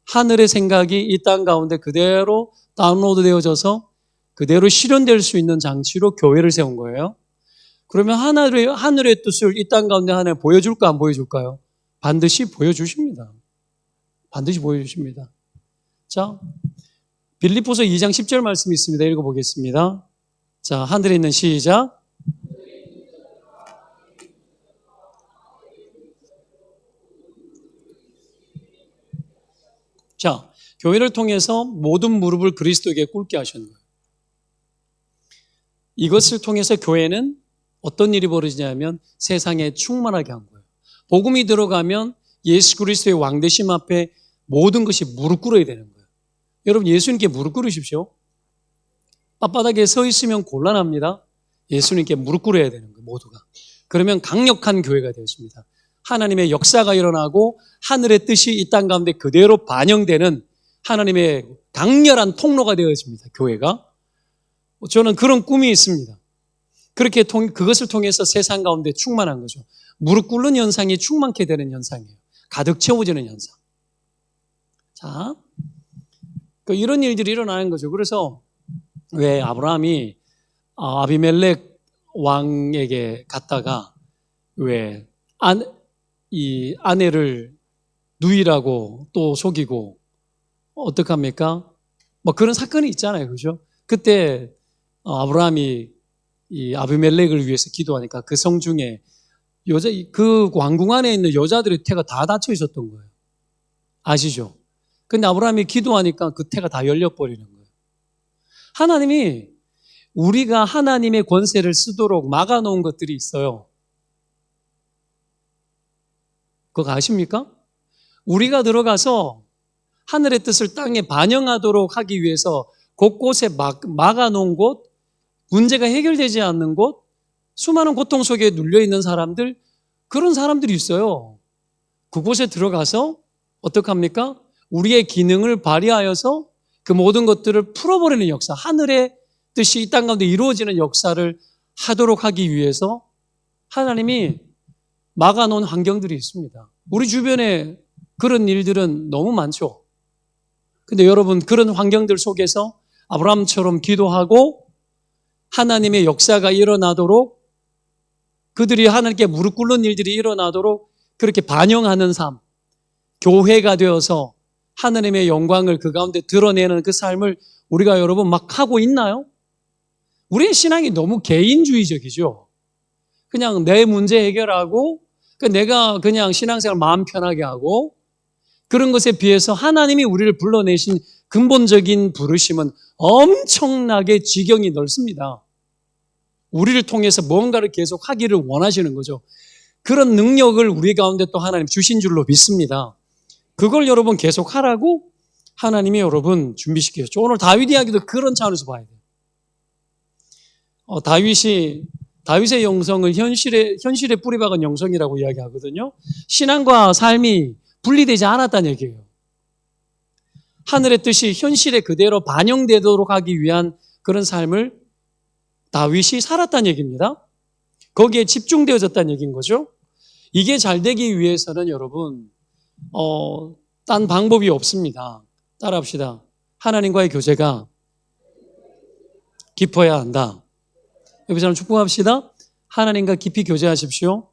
하늘의 생각이 이 땅 가운데 그대로 다운로드 되어져서 그대로 실현될 수 있는 장치로 교회를 세운 거예요. 그러면 하늘의 뜻을 이 땅 가운데 하나님 보여줄까 안 보여줄까요? 반드시 보여주십니다. 반드시 보여주십니다. 자, 빌립보서 2장 10절 말씀이 있습니다. 읽어보겠습니다. 자, 하늘에 있는 시작. 자, 교회를 통해서 모든 무릎을 그리스도에게 꿇게 하셨는 거예요. 이것을 통해서 교회는 어떤 일이 벌어지냐면 세상에 충만하게 한 거예요. 복음이 들어가면 예수 그리스도의 왕되심 앞에 모든 것이 무릎 꿇어야 되는 거예요. 여러분 예수님께 무릎 꿇으십시오. 빳빳하게 서 있으면 곤란합니다. 예수님께 무릎 꿇어야 되는 거예요. 모두가. 그러면 강력한 교회가 되었습니다. 하나님의 역사가 일어나고 하늘의 뜻이 이 땅 가운데 그대로 반영되는 하나님의 강렬한 통로가 되어집니다. 교회가. 저는 그런 꿈이 있습니다. 그렇게 그것을 통해서 세상 가운데 충만한 거죠. 무릎 꿇는 현상이 충만케 되는 현상이에요. 가득 채워지는 현상. 자, 이런 일들이 일어나는 거죠. 그래서 왜 아브라함이 아비멜렉 왕에게 갔다가 왜 이 아내를 누이라고 또 속이고 어떡합니까? 뭐 그런 사건이 있잖아요. 그죠? 그때 아브라함이 이 아비멜렉을 위해서 기도하니까 그 성 중에 그 왕궁 안에 있는 여자들의 태가 다 닫혀 있었던 거예요. 아시죠? 근데 아브라함이 기도하니까 그 태가 다 열려버리는 거예요. 하나님이 우리가 하나님의 권세를 쓰도록 막아놓은 것들이 있어요. 그거 아십니까? 우리가 들어가서 하늘의 뜻을 땅에 반영하도록 하기 위해서 곳곳에 막아놓은 곳, 문제가 해결되지 않는 곳, 수많은 고통 속에 눌려있는 사람들, 그런 사람들이 있어요. 그곳에 들어가서 어떡합니까? 우리의 기능을 발휘하여서 그 모든 것들을 풀어버리는 역사, 하늘의 뜻이 이 땅 가운데 이루어지는 역사를 하도록 하기 위해서 하나님이 막아놓은 환경들이 있습니다. 우리 주변에 그런 일들은 너무 많죠. 근데 여러분 그런 환경들 속에서 아브라함처럼 기도하고 하나님의 역사가 일어나도록 그들이 하나님께 무릎 꿇는 일들이 일어나도록 그렇게 반영하는 삶, 교회가 되어서 하나님의 영광을 그 가운데 드러내는 그 삶을 우리가 여러분 막 하고 있나요? 우리의 신앙이 너무 개인주의적이죠. 그냥 내 문제 해결하고 내가 그냥 신앙생활 마음 편하게 하고 그런 것에 비해서 하나님이 우리를 불러내신 근본적인 부르심은 엄청나게 지경이 넓습니다. 우리를 통해서 뭔가를 계속 하기를 원하시는 거죠. 그런 능력을 우리 가운데 또 하나님 주신 줄로 믿습니다. 그걸 여러분 계속 하라고 하나님이 여러분 준비시키셨죠. 오늘 다윗 이야기도 그런 차원에서 봐야 돼요. 다윗의 영성을 현실에 뿌리박은 영성이라고 이야기하거든요. 신앙과 삶이 분리되지 않았다는 얘기예요. 하늘의 뜻이 현실에 그대로 반영되도록 하기 위한 그런 삶을 다윗이 살았다는 얘기입니다. 거기에 집중되어졌다는 얘기인 거죠. 이게 잘 되기 위해서는 여러분 딴 방법이 없습니다. 따라합시다. 하나님과의 교제가 깊어야 한다. 여기 사람 축복합시다. 하나님과 깊이 교제하십시오.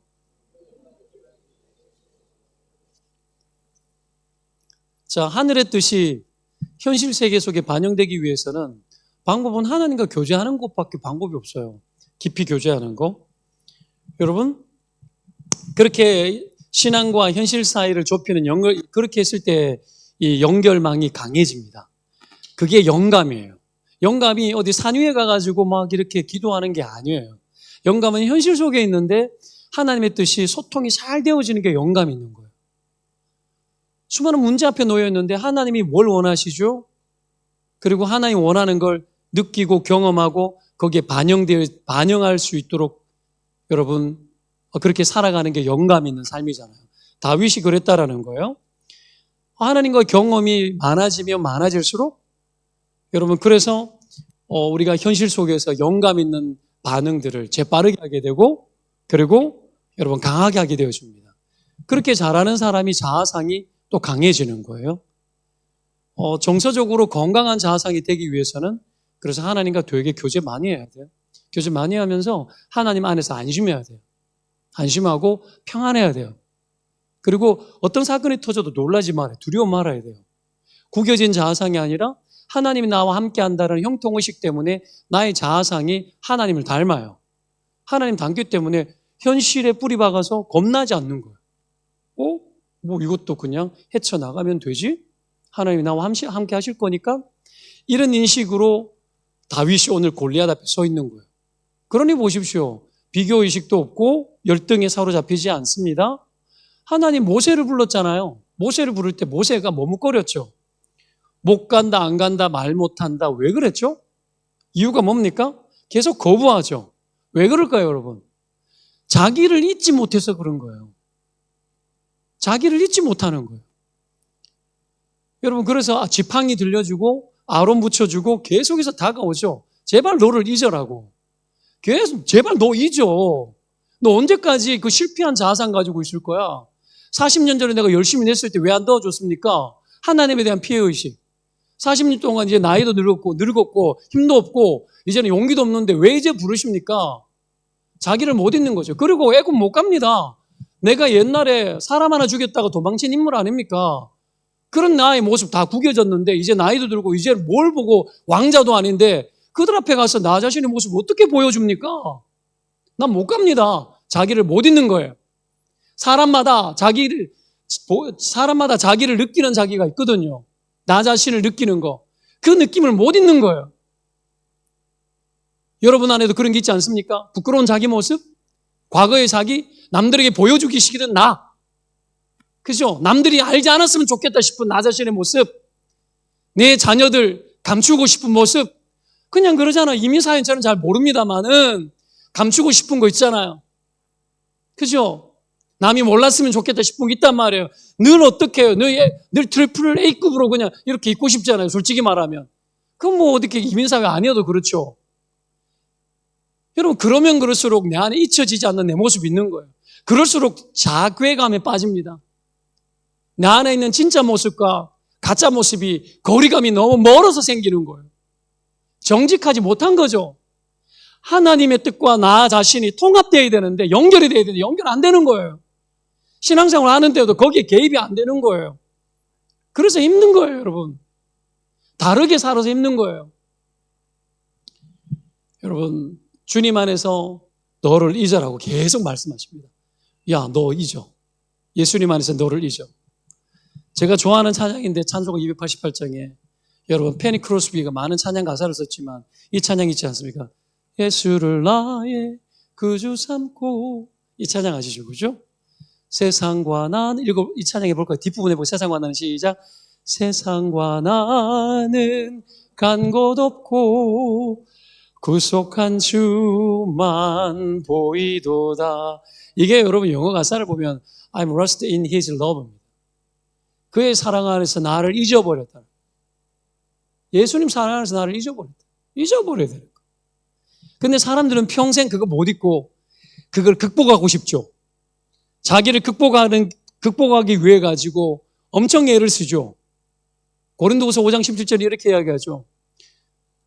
자, 하늘의 뜻이 현실 세계 속에 반영되기 위해서는 방법은 하나님과 교제하는 것밖에 방법이 없어요. 깊이 교제하는 거. 여러분, 그렇게 신앙과 현실 사이를 좁히는 그렇게 했을 때 이 연결망이 강해집니다. 그게 영감이에요. 영감이 어디 산 위에 가가지고 막 이렇게 기도하는 게 아니에요. 영감은 현실 속에 있는데 하나님의 뜻이 소통이 잘 되어지는 게 영감이 있는 거예요. 수많은 문제 앞에 놓여 있는데 하나님이 뭘 원하시죠? 그리고 하나님이 원하는 걸 느끼고 경험하고 거기에 반영할 수 있도록 여러분 그렇게 살아가는 게 영감 있는 삶이잖아요. 다윗이 그랬다라는 거예요. 하나님과 경험이 많아지면 많아질수록 여러분 그래서 우리가 현실 속에서 영감 있는 반응들을 재빠르게 하게 되고 그리고 여러분 강하게 하게 되어집니다. 그렇게 잘하는 사람이 자아상이 또 강해지는 거예요. 정서적으로 건강한 자아상이 되기 위해서는 그래서 하나님과 되게 교제 많이 해야 돼요. 교제 많이 하면서 하나님 안에서 안심해야 돼요. 안심하고 평안해야 돼요. 그리고 어떤 사건이 터져도 놀라지 말아요. 두려워 말아야 돼요. 구겨진 자아상이 아니라 하나님이 나와 함께 한다는 형통의식 때문에 나의 자아상이 하나님을 닮아요. 하나님 닮기 때문에 현실에 뿌리 박아서 겁나지 않는 거예요. 뭐 이것도 그냥 헤쳐나가면 되지? 하나님이 나와 함께 하실 거니까? 이런 인식으로 다윗이 오늘 골리앗 앞에 서 있는 거예요. 그러니 보십시오. 비교의식도 없고 열등에 사로잡히지 않습니다. 하나님 모세를 불렀잖아요. 모세를 부를 때 모세가 머뭇거렸죠. 못 간다, 안 간다, 말 못한다. 왜 그랬죠? 이유가 뭡니까? 계속 거부하죠. 왜 그럴까요, 여러분? 자기를 잊지 못해서 그런 거예요. 자기를 잊지 못하는 거예요. 여러분, 그래서 지팡이 들려주고 아론 붙여주고 계속해서 다가오죠. 제발 너를 잊어라고. 계속 제발 너 잊어. 너 언제까지 그 실패한 자아상 가지고 있을 거야? 40년 전에 내가 열심히 냈을 때 왜 안 도와줬습니까? 하나님에 대한 피해의식. 40년 동안 이제 나이도 늙었고 힘도 없고 이제는 용기도 없는데 왜 이제 부르십니까? 자기를 못 잊는 거죠. 그리고 애굽 못 갑니다. 내가 옛날에 사람 하나 죽였다가 도망친 인물 아닙니까? 그런 나의 모습 다 구겨졌는데 이제 나이도 들고 이제 뭘 보고 왕자도 아닌데 그들 앞에 가서 나 자신의 모습 어떻게 보여줍니까? 난 못 갑니다. 자기를 못 잊는 거예요. 사람마다 자기를 느끼는 자기가 있거든요. 나 자신을 느끼는 거. 그 느낌을 못 잊는 거예요. 여러분 안에도 그런 게 있지 않습니까? 부끄러운 자기 모습? 과거의 자기? 남들에게 보여주기 싫은 나? 그죠? 남들이 알지 않았으면 좋겠다 싶은 나 자신의 모습? 내 자녀들 감추고 싶은 모습? 그냥 그러잖아요. 이민사연 저는 잘 모릅니다만은 감추고 싶은 거 있잖아요. 그죠? 남이 몰랐으면 좋겠다 싶은 게 있단 말이에요. 늘 어떻게 해요? 늘 트리플 A급으로 그냥 이렇게 입고 싶잖아요. 솔직히 말하면. 그건 뭐 어떻게 이민사회 아니어도 그렇죠. 여러분 그러면 그럴수록 내 안에 잊혀지지 않는 내 모습이 있는 거예요. 그럴수록 자괴감에 빠집니다. 내 안에 있는 진짜 모습과 가짜 모습이 거리감이 너무 멀어서 생기는 거예요. 정직하지 못한 거죠. 하나님의 뜻과 나 자신이 통합되어야 되는데 연결이 돼야 되는데 연결 안 되는 거예요. 신앙생활 하는데도 거기에 개입이 안 되는 거예요. 그래서 힘든 거예요, 여러분. 다르게 살아서 힘든 거예요. 여러분, 주님 안에서 너를 잊어라고 계속 말씀하십니다. 야, 너 잊어. 예수님 안에서 너를 잊어. 제가 좋아하는 찬양인데 찬송가 288장에 여러분 페니 크로스비가 많은 찬양 가사를 썼지만 이 찬양 있지 않습니까? 예수를 나의 구주 삼고 이 찬양 아시죠? 그죠? 세상과 나는 이 찬양 해볼까요? 뒷부분 해볼까요? 세상과 나는 시작. 세상과 나는 간 곳 없고 구속한 주만 보이도다. 이게 여러분 영어 가사를 보면 I'm lost in his love입니다. 그의 사랑 안에서 나를 잊어버렸다. 예수님 사랑 안에서 나를 잊어버렸다. 잊어버려야 되는 거예요. 근데 사람들은 평생 그거 못 잊고 그걸 극복하고 싶죠. 자기를 극복하기 위해 가지고 엄청 애를 쓰죠. 고린도후서 5장 17절에 이렇게 이야기하죠.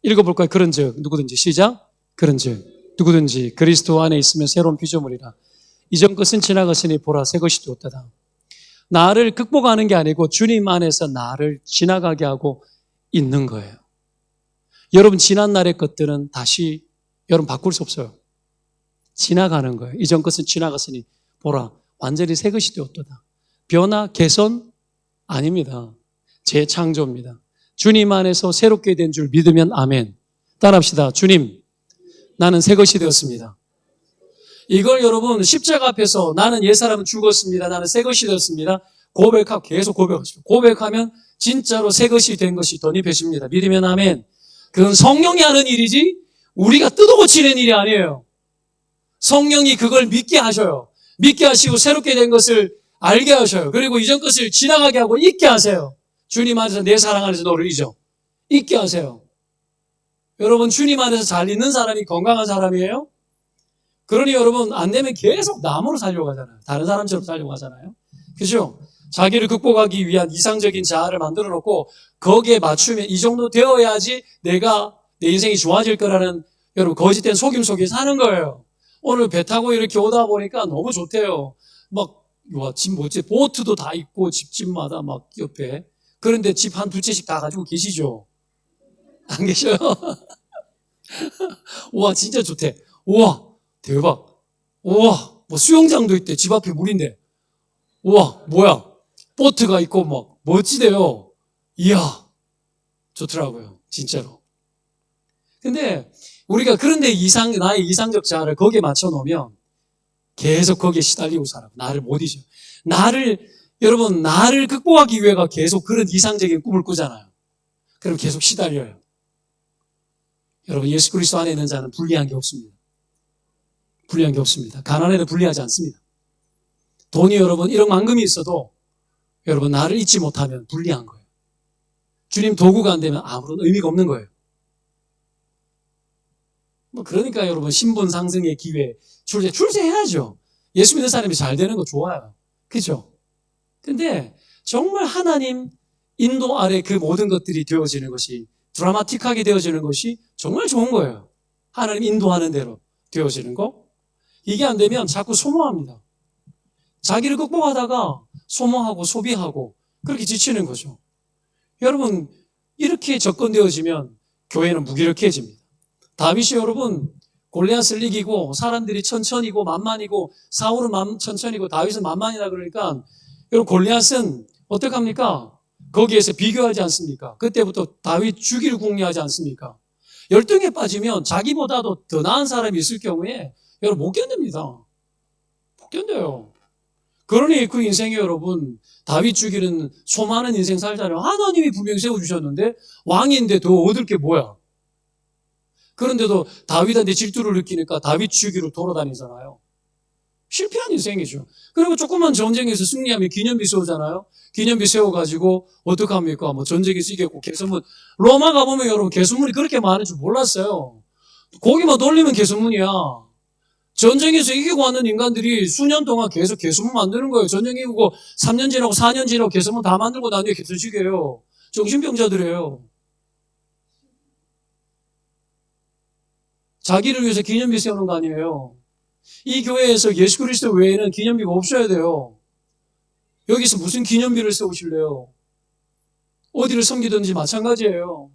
읽어볼까요? 그런즉 누구든지 시작. 그런즉 누구든지 그리스도 안에 있으면 새로운 피조물이라. 이전 것은 지나갔으니 보라 새 것이 되었다. 나를 극복하는 게 아니고 주님 안에서 나를 지나가게 하고 있는 거예요. 여러분 지난 날의 것들은 다시 여러분 바꿀 수 없어요. 지나가는 거예요. 이전 것은 지나갔으니 보라 완전히 새 것이 되었도다. 변화, 개선 아닙니다. 재창조입니다. 주님 안에서 새롭게 된 줄 믿으면 아멘. 따라합시다. 주님, 나는 새 것이 되었습니다. 이걸 여러분 십자가 앞에서 나는 옛사람은 죽었습니다. 나는 새 것이 되었습니다. 고백하고 계속 고백하십시오. 고백하면 진짜로 새 것이 된 것이 덧입혀집니다. 믿으면 아멘. 그건 성령이 하는 일이지 우리가 뜯어고치는 일이 아니에요. 성령이 그걸 믿게 하셔요. 믿게 하시고 새롭게 된 것을 알게 하셔요. 그리고 이전 것을 지나가게 하고 잊게 하세요. 주님 안에서 내 사랑 안에서 너를 잊어. 잊게 하세요. 여러분 주님 안에서 잘 있는 사람이 건강한 사람이에요? 그러니 여러분 안 되면 계속 남으로 살려고 하잖아요. 다른 사람처럼 살려고 하잖아요. 그죠? 자기를 극복하기 위한 이상적인 자아를 만들어 놓고 거기에 맞추면 이 정도 되어야지 내가 내 인생이 좋아질 거라는 여러분 거짓된 속임 속에 사는 거예요. 오늘 배 타고 이렇게 오다 보니까 너무 좋대요. 막 집 뭐지 보트도 다 있고 집집마다 막 옆에 그런데 집 한 두 채씩 다 가지고 계시죠? 안 계셔요? 우와 진짜 좋대. 우와 대박. 우와 뭐 수영장도 있대. 집 앞에 물인데. 우와 뭐야 보트가 있고 막 멋지대요. 이야 좋더라고요 진짜로. 근데 우리가 그런데 나의 이상적 자아를 거기에 맞춰 놓으면 계속 거기에 시달리고 살아. 나를 못 잊어. 여러분 나를 극복하기 위해가 계속 그런 이상적인 꿈을 꾸잖아요. 그럼 계속 시달려요. 여러분 예수 그리스도 안에 있는 자는 불리한 게 없습니다. 불리한 게 없습니다. 가난해도 불리하지 않습니다. 돈이 여러분 1억 만금이 있어도 여러분 나를 잊지 못하면 불리한 거예요. 주님 도구가 안 되면 아무런 의미가 없는 거예요. 그러니까 여러분 신분 상승의 기회 출세해야죠. 예수 믿는 사람이 잘 되는 거 좋아요. 그죠? 근데 정말 하나님 인도 아래 그 모든 것들이 되어지는 것이 드라마틱하게 되어지는 것이 정말 좋은 거예요. 하나님 인도하는 대로 되어지는 거. 이게 안 되면 자꾸 소모합니다. 자기를 극복하다가 소모하고 소비하고 그렇게 지치는 거죠. 여러분 이렇게 접근되어지면 교회는 무기력해집니다. 다윗이 여러분 골리앗을 이기고 사람들이 천천히고 만만이고 사울은 천천히고 다윗은 만만이다 그러니까 여러분 골리앗은 어떡합니까? 거기에서 비교하지 않습니까? 그때부터 다윗 죽이를 궁리하지 않습니까? 열등에 빠지면 자기보다도 더 나은 사람이 있을 경우에 여러분 못 견딥니다. 못 견뎌요. 그러니 그 인생에 여러분 다윗 죽이는 소많은 인생 살자면 하나님이 분명히 세워주셨는데 왕인데 더 얻을 게 뭐야? 그런데도 다윗한테 질투를 느끼니까 다윗 죽이로 돌아다니잖아요. 실패한 인생이죠. 그리고 조금만 전쟁에서 승리하면 기념비 세우잖아요. 기념비 세워가지고 어떡합니까? 뭐 전쟁에서 이겼고 개선문 로마 가보면 여러분 개선문이 그렇게 많은 줄 몰랐어요. 거기만 돌리면 개선문이야. 전쟁에서 이기고 왔는 인간들이 수년 동안 계속 개선문 만드는 거예요. 전쟁 이기고 3년 지나고 4년 지나고 개선문 다 만들고 난 뒤에 개선식이에요. 정신병자들이에요. 자기를 위해서 기념비 세우는 거 아니에요. 이 교회에서 예수 그리스도 외에는 기념비가 없어야 돼요. 여기서 무슨 기념비를 세우실래요? 어디를 섬기든지 마찬가지예요.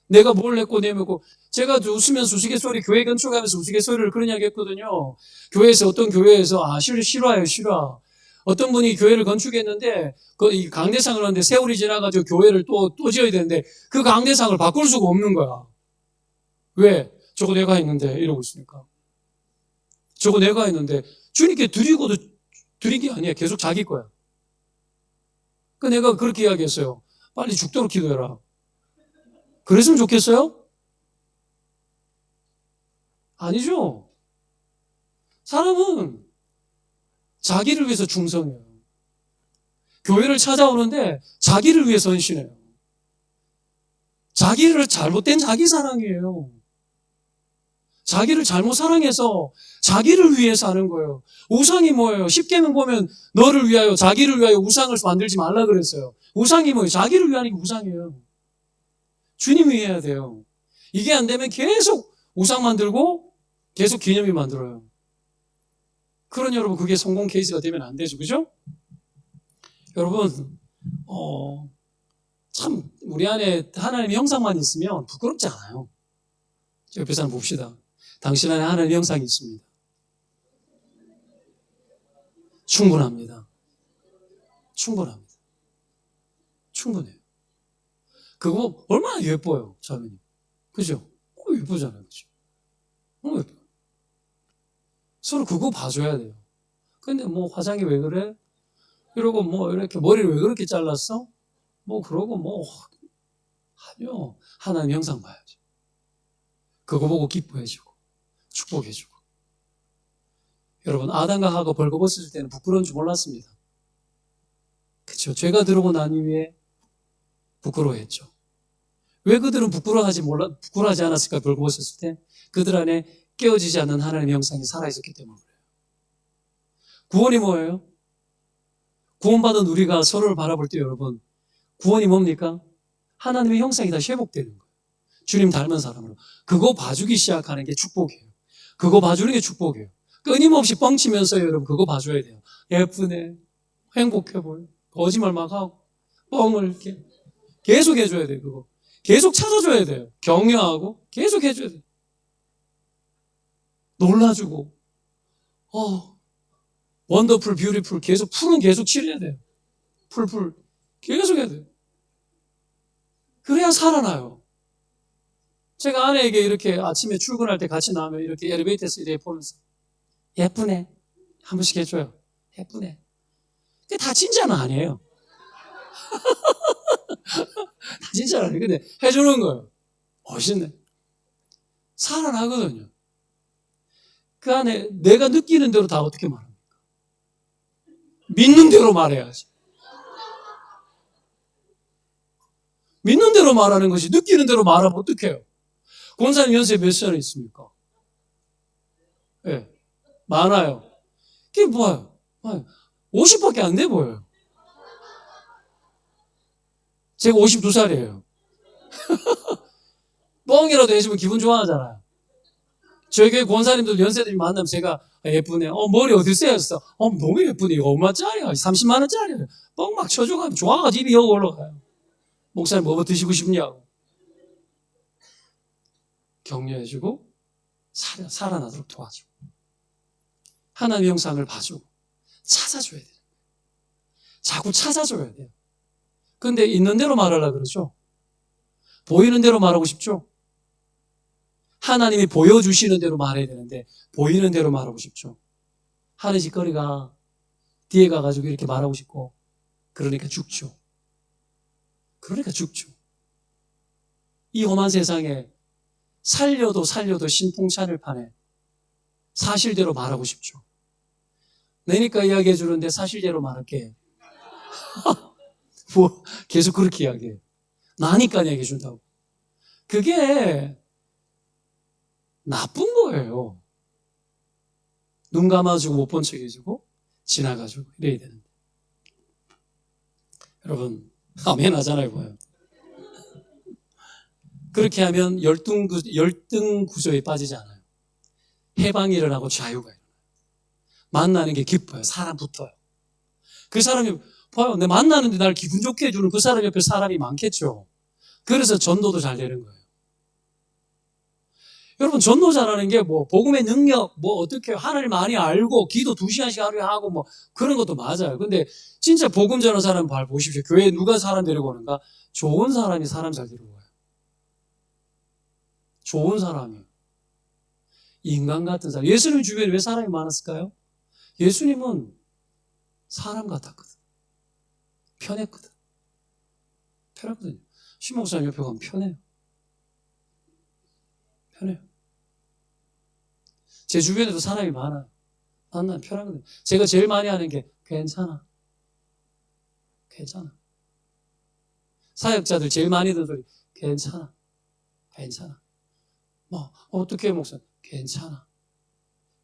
내가 뭘 했고 내면고 제가 웃으면서 우스갯소리 교회 건축하면서 우스갯소리를 그런 이야기 했거든요. 교회에서 어떤 교회에서 실화예요 실화. 어떤 분이 교회를 건축했는데 이 강대상을 하는데 세월이 지나가지고 교회를 또 지어야 되는데 그 강대상을 바꿀 수가 없는 거야. 왜? 저거 내가 했는데 이러고 있으니까. 저거 내가 했는데 주님께 드리고도 드린 게 아니야. 계속 자기 거야. 그 내가 그렇게 이야기했어요. 빨리 죽도록 기도해라. 그랬으면 좋겠어요? 아니죠. 사람은 자기를 위해서 충성해요. 교회를 찾아오는데 자기를 위해서 헌신해요. 자기를 잘못된 자기 사랑이에요. 자기를 잘못 사랑해서 자기를 위해서 하는 거예요. 우상이 뭐예요? 십계명 보면 너를 위하여 자기를 위하여 우상을 만들지 말라 그랬어요. 우상이 뭐예요? 자기를 위하는 게 우상이에요. 주님이 해야 돼요. 이게 안 되면 계속 우상 만들고 계속 기념비 만들어요. 그런 여러분 그게 성공 케이스가 되면 안 되죠. 그죠? 여러분 참 우리 안에 하나님의 형상만 있으면 부끄럽지 않아요. 옆에 사람 봅시다. 당신 안에 하나님의 형상이 있습니다. 충분합니다. 충분합니다. 충분해요. 그거 얼마나 예뻐요, 자매님. 그죠? 예쁘잖아요. 그죠? 너무 예뻐요. 서로 그거 봐줘야 돼요. 근데 뭐 화장이 왜 그래? 이러고 뭐 이렇게 머리를 왜 그렇게 잘랐어? 뭐 그러고 뭐 하며 하나님 형상 봐야죠. 그거 보고 기뻐해주고 축복해주고. 여러분, 아담과 하가 벌거벗을 때는 부끄러운 줄 몰랐습니다. 그렇죠. 죄가 들어오고 난 이후에 부끄러워했죠. 왜 그들은 부끄러워하지 않았을까? 벌거벗었을 때 그들 안에 깨어지지 않는 하나님의 형상이 살아있었기 때문에 그래요. 구원이 뭐예요? 구원받은 우리가 서로를 바라볼 때 여러분, 구원이 뭡니까? 하나님의 형상이 다시 회복되는 거예요. 주님 닮은 사람으로. 그거 봐주기 시작하는 게 축복이에요. 그거 봐주는 게 축복이에요. 끊임없이 뻥치면서 여러분 그거 봐줘야 돼요. 예쁘네. 행복해 보여. 거짓말 막 하고 뻥을 이렇게 계속 해줘야 돼요. 그거 계속 찾아줘야 돼요. 격려하고 계속 해줘야 돼요. 놀라주고 원더풀 뷰티풀 계속 풀은 계속 칠해야 돼요. 풀 계속 해야 돼요. 그래야 살아나요. 제가 아내에게 이렇게 아침에 출근할 때 같이 나오면 이렇게 엘리베이터에서 이렇게 보면서 예쁘네 한 번씩 해줘요. 예쁘네. 그게 다 진짜는 아니에요. 다 진짜는 아니에요. 근데 해주는 거예요. 멋있네. 살아나거든요. 그 안에 내가 느끼는 대로 다 어떻게 말합니까? 믿는 대로 말해야지. 믿는 대로 말하는 것이 느끼는 대로 말하면 어떡해요? 권사님 연세 몇 살이 있습니까? 예. 네. 많아요. 그게 뭐예요? 50밖에 안 돼 보여요. 제가 52살이에요. 뻥이라도 해주면 기분 좋아하잖아요. 저희 교회 권사님들 연세들이 만나면 제가 예쁘네. 머리 어디서 했어? 너무 예쁘네. 이거 얼마짜리야? 30만 원짜리야. 뻥 막 쳐줘가지고 좋아가지고 입이 여기 올라가요. 목사님 뭐 드시고 싶냐고. 격려해주고 살아나도록 도와주고 하나님의 형상을 봐주고 찾아줘야 돼요. 자꾸 찾아줘야 돼요. 근데 있는 대로 말하려고 그러죠. 보이는 대로 말하고 싶죠. 하나님이 보여주시는 대로 말해야 되는데 보이는 대로 말하고 싶죠. 하는 짓거리가 뒤에 가가지고 이렇게 말하고 싶고 그러니까 죽죠. 이 험한 세상에 살려도 신풍찬을 파네. 사실대로 말하고 싶죠. 내니까 이야기해 주는데 사실대로 말할게. 뭐 계속 그렇게 이야기해. 나니까 이야기해 준다고. 그게 나쁜 거예요. 눈 감아주고 못 본 척 해주고 지나가주고 이래야 되는데. 여러분 아멘 하잖아요. 뭐요. 그렇게 하면 열등 구조에 빠지지 않아요. 해방이 일어나고 자유가 일어나요. 만나는 게 기뻐요. 사람 붙어요. 그 사람이 봐요. 내 만나는데 날 기분 좋게 해주는 그 사람 옆에 사람이 많겠죠. 그래서 전도도 잘 되는 거예요. 여러분 전도자라는 게 뭐 복음의 능력 뭐 어떻게 하나님 많이 알고 기도 2시간씩 하루에 하고 뭐 그런 것도 맞아요. 근데 진짜 복음 전하는 사람 보십시오. 교회에 누가 사람 데리고 오는가? 좋은 사람이 사람 잘 데리고 와요. 좋은 사람이. 인간 같은 사람. 예수님 주변에 왜 사람이 많았을까요? 예수님은 사람 같았거든. 편했거든요. 신목사님 옆에 가면 편해요. 제 주변에도 사람이 많아요. 만나면 편하거든요. 제가 제일 많이 하는 게 괜찮아. 사역자들 제일 많이 듣는 소리 괜찮아. 뭐 어떻게 목사님? 괜찮아.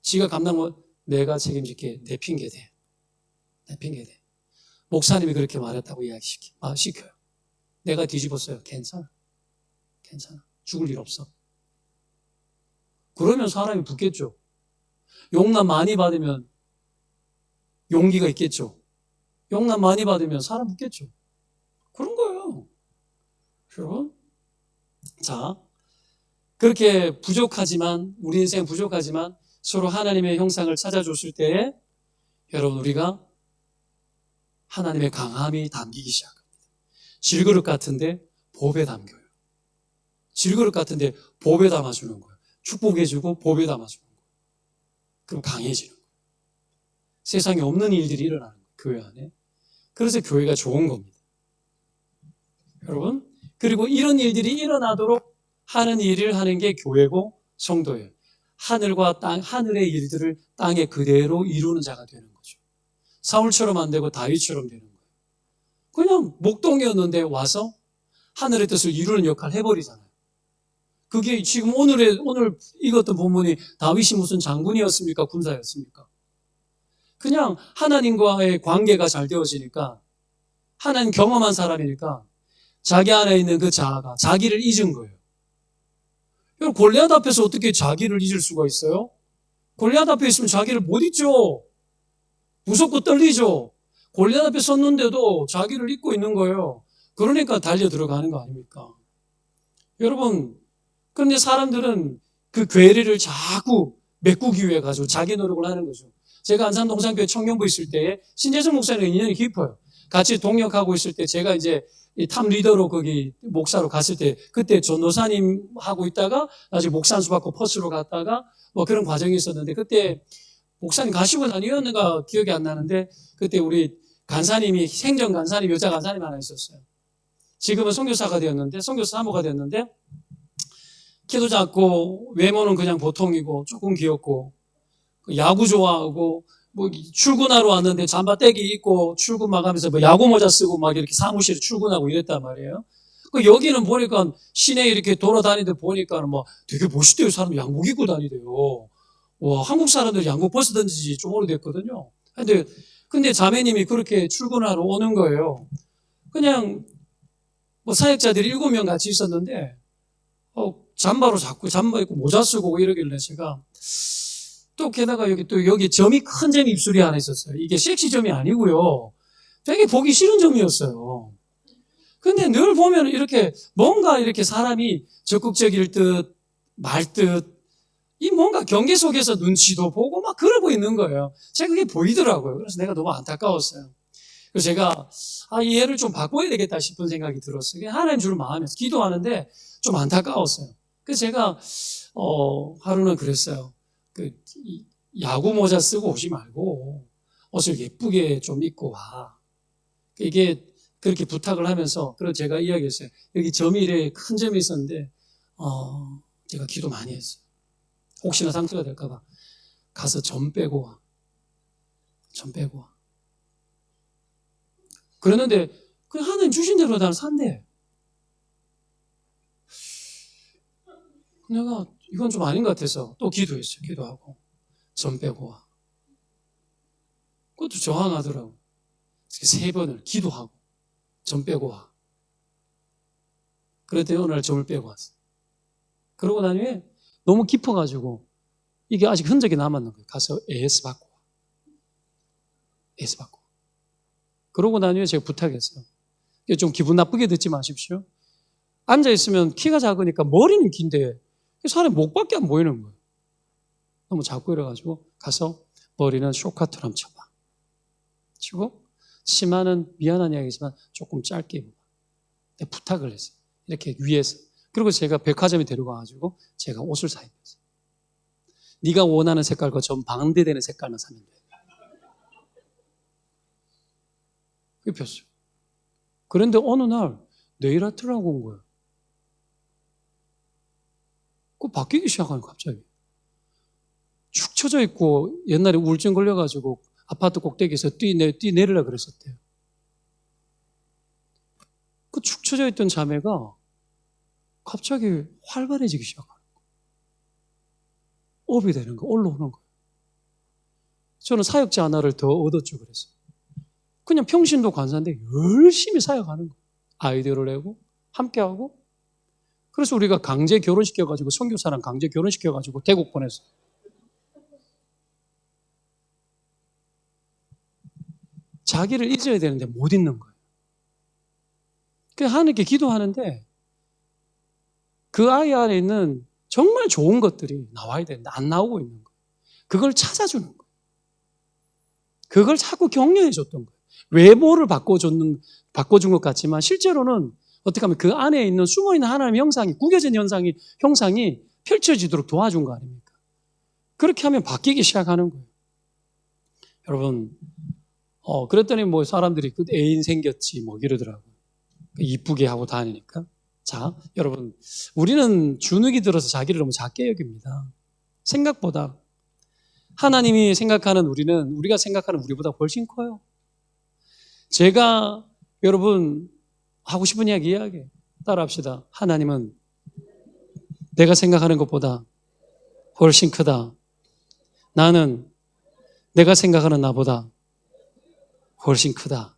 지가 감당 못 내가 책임질게. 내 핑계 대. 목사님이 그렇게 말했다고 시켜요. 내가 뒤집었어요. 괜찮아. 죽을 일 없어. 그러면 사람이 붙겠죠. 용납 많이 받으면 용기가 있겠죠. 용납 많이 받으면 사람 붙겠죠. 그런 거예요. 여러분. 자, 그렇게 우리 인생 부족하지만 서로 하나님의 형상을 찾아줬을 때에 여러분 우리가 하나님의 강함이 담기기 시작합니다. 질그릇 같은데 법에 담겨요. 질그릇 같은데 법에 담아주는 거예요. 축복해주고 법에 담아주는 거예요. 그럼 강해지는 거예요. 세상에 없는 일들이 일어나는 거예요. 교회 안에. 그래서 교회가 좋은 겁니다. 여러분, 그리고 이런 일들이 일어나도록 하는 일을 하는 게 교회고 성도예요. 하늘과 땅, 하늘의 일들을 땅에 그대로 이루는 자가 되는 거죠. 사울처럼 안 되고 다윗처럼 되는 거예요. 그냥 목동이었는데 와서 하늘의 뜻을 이루는 역할을 해버리잖아요. 그게 지금 오늘 읽었던 본문이 다윗이 무슨 장군이었습니까? 군사였습니까? 그냥 하나님과의 관계가 잘 되어지니까, 하나님 경험한 사람이니까 자기 안에 있는 그 자아가 자기를 잊은 거예요. 여러분, 골리앗 앞에서 어떻게 자기를 잊을 수가 있어요? 골리앗 앞에 있으면 자기를 못 잊죠. 무섭고 떨리죠. 골리앗 앞에 섰는데도 자기를 잊고 있는 거예요. 그러니까 달려 들어가는 거 아닙니까? 여러분, 그런데 사람들은 그 괴리를 자꾸 메꾸기 위해 가지고 자기 노력을 하는 거죠. 제가 안산동산교회 청년부 있을 때에 신재승 목사님과 인연이 깊어요. 같이 동역하고 있을 때 제가 이제 탑 리더로 거기 목사로 갔을 때, 그때 전도사님 하고 있다가 나중에 목사 안수 받고 퍼스로 갔다가 뭐 그런 과정이 있었는데, 그때 목사님 가시고 다니었는가 기억이 안 나는데, 그때 우리 간사님이, 행정 간사님, 여자 간사님 하나 있었어요. 지금은 선교사가 되었는데, 선교사 사모가 되었는데, 키도 작고 외모는 그냥 보통이고 조금 귀엽고 야구 좋아하고, 뭐 출근하러 왔는데 잠바떼기 입고 출근 마감해서 뭐 야구 모자 쓰고 막 이렇게 사무실에 출근하고 이랬단 말이에요. 그 여기는 보니까 시내에 이렇게 돌아다니는데 보니까 뭐 되게 멋있대요. 사람이 양복 입고 다니대요. 와, 한국 사람들이 양복 벗어던 지 좀 오래됐거든요. 근데 자매님이 그렇게 출근하러 오는 거예요. 그냥 뭐 사역자들이 7명 같이 있었는데, 잠바로 자꾸 잠바 입고 모자 쓰고 이러길래 제가 또 게다가 여기 점이, 큰 점이 입술이 하나 있었어요. 이게 섹시 점이 아니고요. 되게 보기 싫은 점이었어요. 근데 늘 보면 이렇게 뭔가 이렇게 사람이 적극적일 듯, 말 듯, 이 뭔가 경계 속에서 눈치도 보고 막 그러고 있는 거예요. 제가 그게 보이더라고요. 그래서 내가 너무 안타까웠어요. 그래서 제가, 이 애를 좀 바꿔야 되겠다 싶은 생각이 들었어요. 하나님 주는 마음에서 기도하는데 좀 안타까웠어요. 그래서 제가, 하루는 그랬어요. 야구 모자 쓰고 오지 말고 옷을 예쁘게 좀 입고 와. 이게 그렇게 부탁을 하면서, 그래서 제가 이야기했어요. 여기 점이 이래 큰 점이 있었는데, 제가 기도 많이 했어요. 혹시나 상처가 될까봐. 가서 점 빼고 와. 점 빼고 와. 그랬는데, 하나님 주신 대로 나는 산대. 내가 이건 좀 아닌 것 같아서 또 기도했어요. 기도하고. 점 빼고 와. 그것도 저항하더라고. 3번을 기도하고 점 빼고 와. 그랬더니 어느 날 점을 빼고 왔어. 그러고 난 후에 너무 깊어가지고 이게 아직 흔적이 남았는 거예요. 가서 AS 받고 와. AS 받고 와. 그러고 난 후에 제가 부탁했어요. 좀 기분 나쁘게 듣지 마십시오. 앉아있으면 키가 작으니까 머리는 긴데 사람이 목밖에 안 보이는 거예요. 너무 작고 이래가지고 가서 머리는 쇼카트로 쳐봐. 치고 치마는 미안한 이야기지만 조금 짧게 입어봐. 내가 부탁을 했어요. 이렇게 위에서. 그리고 제가 백화점에 데려가가지고 제가 옷을 사입혔어요. 네가 원하는 색깔과 좀 반대되는 색깔만 사면 돼. 입혔어요. 그런데 어느 날 네일 아트를 하고 온 거예요. 그거 바뀌기 시작하는 거예요, 갑자기. 축 처져 있고 옛날에 우울증 걸려가지고 아파트 꼭대기에서 뛰내리려고 그랬었대요. 그 축 처져 있던 자매가 갑자기 활발해지기 시작하는 거예요. 업이 되는 거예요. 올라오는 거예요. 저는 사역자 하나를 더 얻었죠, 그래서. 그냥 평신도 관사인데 열심히 사역하는 거예요. 아이디어를 내고 함께하고. 그래서 우리가 강제 결혼시켜가지고, 선교사랑 강제 결혼시켜가지고 태국 보냈어요. 자기를 잊어야 되는데 못 잊는 거예요. 그래서 하나님께 기도하는데 그 아이 안에 있는 정말 좋은 것들이 나와야 되는데 안 나오고 있는 거예요. 그걸 찾아주는 거예요. 그걸 자꾸 격려해 줬던 거예요. 외모를 바꿔준 것 같지만 실제로는 어떻게 하면 그 안에 있는 숨어있는 하나님의 형상이, 구겨진 형상이 펼쳐지도록 도와준 거 아닙니까? 그렇게 하면 바뀌기 시작하는 거예요. 여러분, 그랬더니 뭐 사람들이 그 애인 생겼지 뭐 이러더라고요. 이쁘게 하고 다니니까. 자, 여러분, 우리는 주눅이 들어서 자기를 너무 작게 여깁니다. 생각보다 하나님이 생각하는 우리가 생각하는 우리보다 훨씬 커요. 제가 여러분 하고 싶은 이야기 따라합시다. 하나님은 내가 생각하는 것보다 훨씬 크다. 나는 내가 생각하는 나보다 훨씬 크다.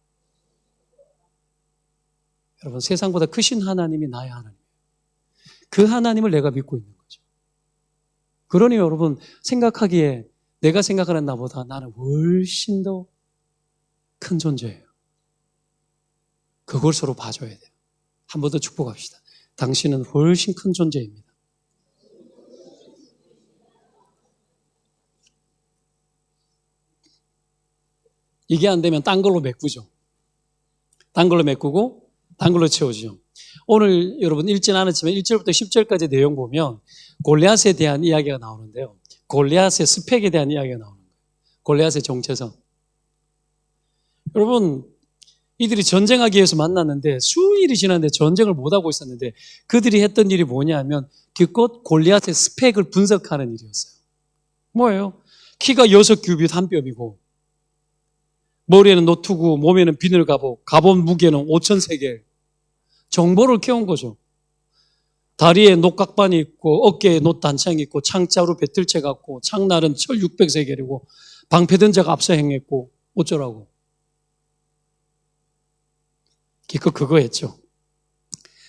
여러분, 세상보다 크신 하나님이 나의 하나님. 그 하나님을 내가 믿고 있는 거죠. 그러니 여러분, 생각하기에 내가 생각하는 나보다 나는 훨씬 더 큰 존재예요. 그걸 서로 봐줘야 돼요. 한 번 더 축복합시다. 당신은 훨씬 큰 존재입니다. 이게 안 되면 딴 걸로 메꾸죠. 딴 걸로 메꾸고 딴 걸로 채우죠. 오늘 여러분 읽진 않았지만 1절부터 10절까지 내용 보면 골리앗에 대한 이야기가 나오는데요. 골리앗의 스펙에 대한 이야기가 나오는 거예요. 골리앗의 정체성. 여러분, 이들이 전쟁하기 위해서 만났는데 수일이 지났는데 전쟁을 못하고 있었는데 그들이 했던 일이 뭐냐면 기껏 골리앗의 스펙을 분석하는 일이었어요. 뭐예요? 키가 6규빗 한 뼘이고 머리에는 노트구, 몸에는 비늘 갑옷, 갑옷 무게는 5,000세겔. 정보를 캐온 거죠. 다리에 녹각반이 있고 어깨에 노단창이 있고 창자로 배틀채 같고 창날은 철 600세겔이고 방패든자가 앞서 행했고 어쩌라고. 기껏 그거 했죠.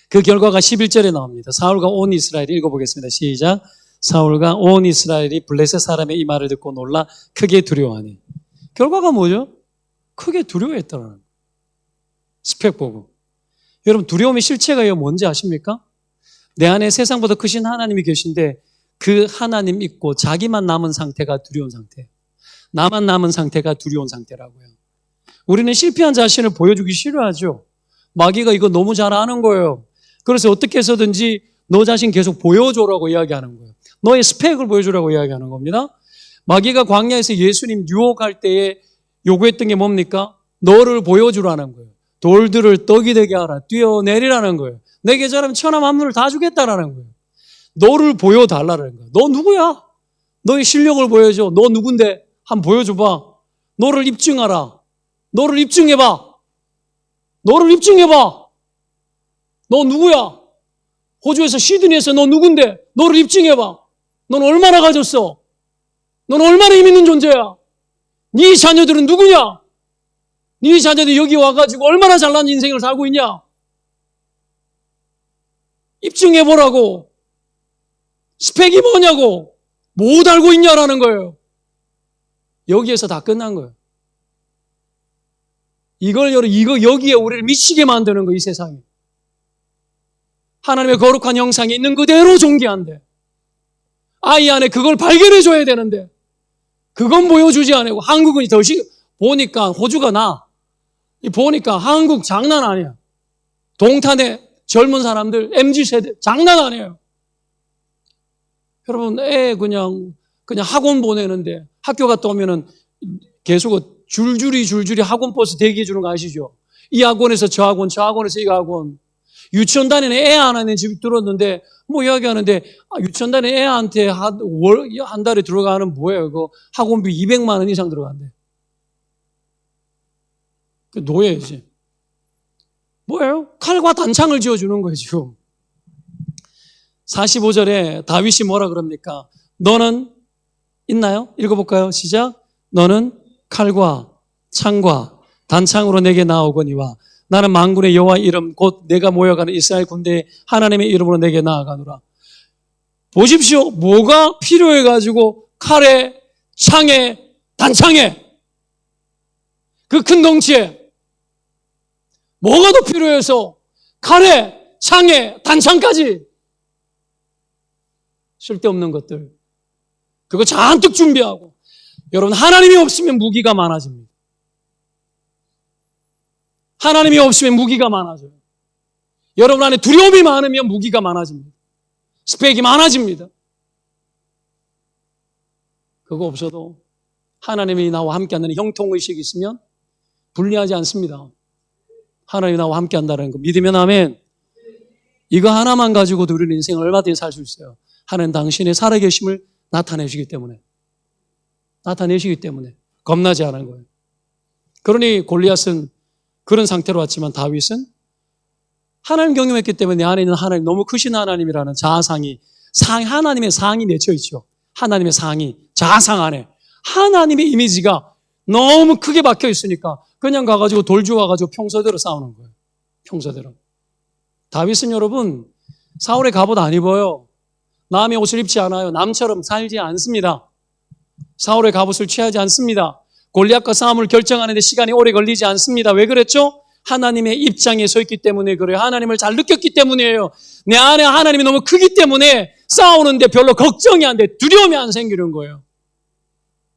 그 결과가 11절에 나옵니다. 사울과 온 이스라엘이 읽어보겠습니다. 시작. 사울과 온 이스라엘이 블레셋 사람의 이 말을 듣고 놀라 크게 두려워하니. 결과가 뭐죠? 크게 두려워했다는 거예요. 스펙 보고. 여러분, 두려움의 실체가 뭔지 아십니까? 내 안에 세상보다 크신 하나님이 계신데 그 하나님 믿고 자기만 남은 상태가 두려운 상태. 나만 남은 상태가 두려운 상태라고요. 우리는 실패한 자신을 보여주기 싫어하죠. 마귀가 이거 너무 잘 아는 거예요. 그래서 어떻게 해서든지 너 자신 계속 보여줘라고 이야기하는 거예요. 너의 스펙을 보여주라고 이야기하는 겁니다. 마귀가 광야에서 예수님 유혹할 때에 요구했던 게 뭡니까? 너를 보여주라는 거예요. 돌들을 떡이 되게 하라. 뛰어내리라는 거예요. 내게 저라면 천하 만물을 다 주겠다라는 거예요. 너를 보여달라는 거예요. 너 누구야? 너의 실력을 보여줘. 너 누군데? 한번 보여줘봐. 너를 입증하라. 너를 입증해봐. 너를 입증해봐. 너 누구야? 호주에서 시드니에서 너 누군데? 너를 입증해봐. 넌 얼마나 가졌어? 넌 얼마나 힘 있는 존재야? 네 자녀들은 누구냐? 네 자녀들이 여기 와가지고 얼마나 잘난 인생을 살고 있냐? 입증해보라고. 스펙이 뭐냐고. 못 알고 있냐라는 거예요. 여기에서 다 끝난 거예요. 여기에 우리를 미치게 만드는 거예요, 이 세상에. 하나님의 거룩한 형상이 있는 그대로 존귀한데, 아이 안에 그걸 발견해줘야 되는데, 그건 보여주지 않고, 한국은 보니까 호주가 보니까 한국 장난 아니야. 동탄의 젊은 사람들, MZ세대, 장난 아니에요. 여러분, 그냥 학원 보내는데, 학교 갔다 오면은 계속 줄줄이 학원 버스 대기해 주는 거 아시죠? 이 학원에서 저 학원에서 이 학원. 유치원 다니는 애 하나는 집 들었는데, 뭐 이야기하는데, 유치원 다니는 애한테 한 달에 들어가는 뭐예요? 그 학원비 200만 원 이상 들어간대. 그 노예지. 뭐예요? 칼과 단창을 지어주는 거예요, 지금. 45절에 다윗이 뭐라 그럽니까? 너는, 있나요? 읽어볼까요? 시작. 너는 칼과 창과 단창으로 내게 나오거니와 나는 만군의 여호와 이름 곧 내가 모여가는 이스라엘 군대의 하나님의 이름으로 내게 나아가노라. 보십시오. 뭐가 필요해가지고 칼에 창에 단창에 그 큰 덩치에 뭐가 더 필요해서 칼에 창에 단창까지 쓸데없는 것들 그거 잔뜩 준비하고. 여러분, 하나님이 없으면 무기가 많아집니다. 하나님이 없으면 무기가 많아져요. 여러분 안에 두려움이 많으면 무기가 많아집니다. 스펙이 많아집니다. 그거 없어도 하나님이 나와 함께 한다는 형통의식이 있으면 불리하지 않습니다. 하나님이 나와 함께 한다는 거 믿으면 아멘. 이거 하나만 가지고도 우리는 인생을 얼마든지 살 수 있어요. 하나님 당신의 살아계심을 나타내시기 때문에 겁나지 않은 거예요. 그러니 골리앗은 그런 상태로 왔지만 다윗은 하나님 경험했기 때문에 내 안에 있는 하나님, 너무 크신 하나님이라는 자아상이, 하나님의 상이 맺혀 있죠. 하나님의 상이 자아상 안에 하나님의 이미지가 너무 크게 박혀 있으니까 그냥 가가지고 돌 주워가지고 평소대로 싸우는 거예요. 평소대로. 다윗은 여러분 사울의 갑옷 안 입어요. 남의 옷을 입지 않아요. 남처럼 살지 않습니다. 사울의 갑옷을 취하지 않습니다. 골리앗과 싸움을 결정하는데 시간이 오래 걸리지 않습니다. 왜 그랬죠? 하나님의 입장에 서 있기 때문에 그래요. 하나님을 잘 느꼈기 때문이에요. 내 안에 하나님이 너무 크기 때문에 싸우는데 별로 걱정이 안 돼. 두려움이 안 생기는 거예요.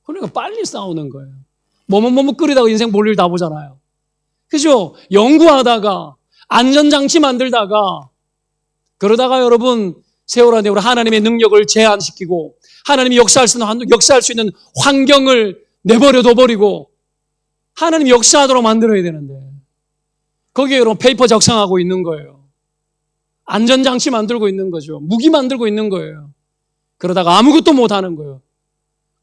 그러니까 빨리 싸우는 거예요. 머뭇머뭇거리다가 인생 볼 일 다 보잖아요. 그죠? 연구하다가 안전장치 만들다가 그러다가 여러분 세월 안에 우리 하나님의 능력을 제한시키고 하나님이 역사할 수 있는 환경을 내버려 둬버리고 하나님이 역사하도록 만들어야 되는데 거기에 여러분 페이퍼 작성하고 있는 거예요. 안전장치 만들고 있는 거죠. 무기 만들고 있는 거예요. 그러다가 아무것도 못하는 거예요.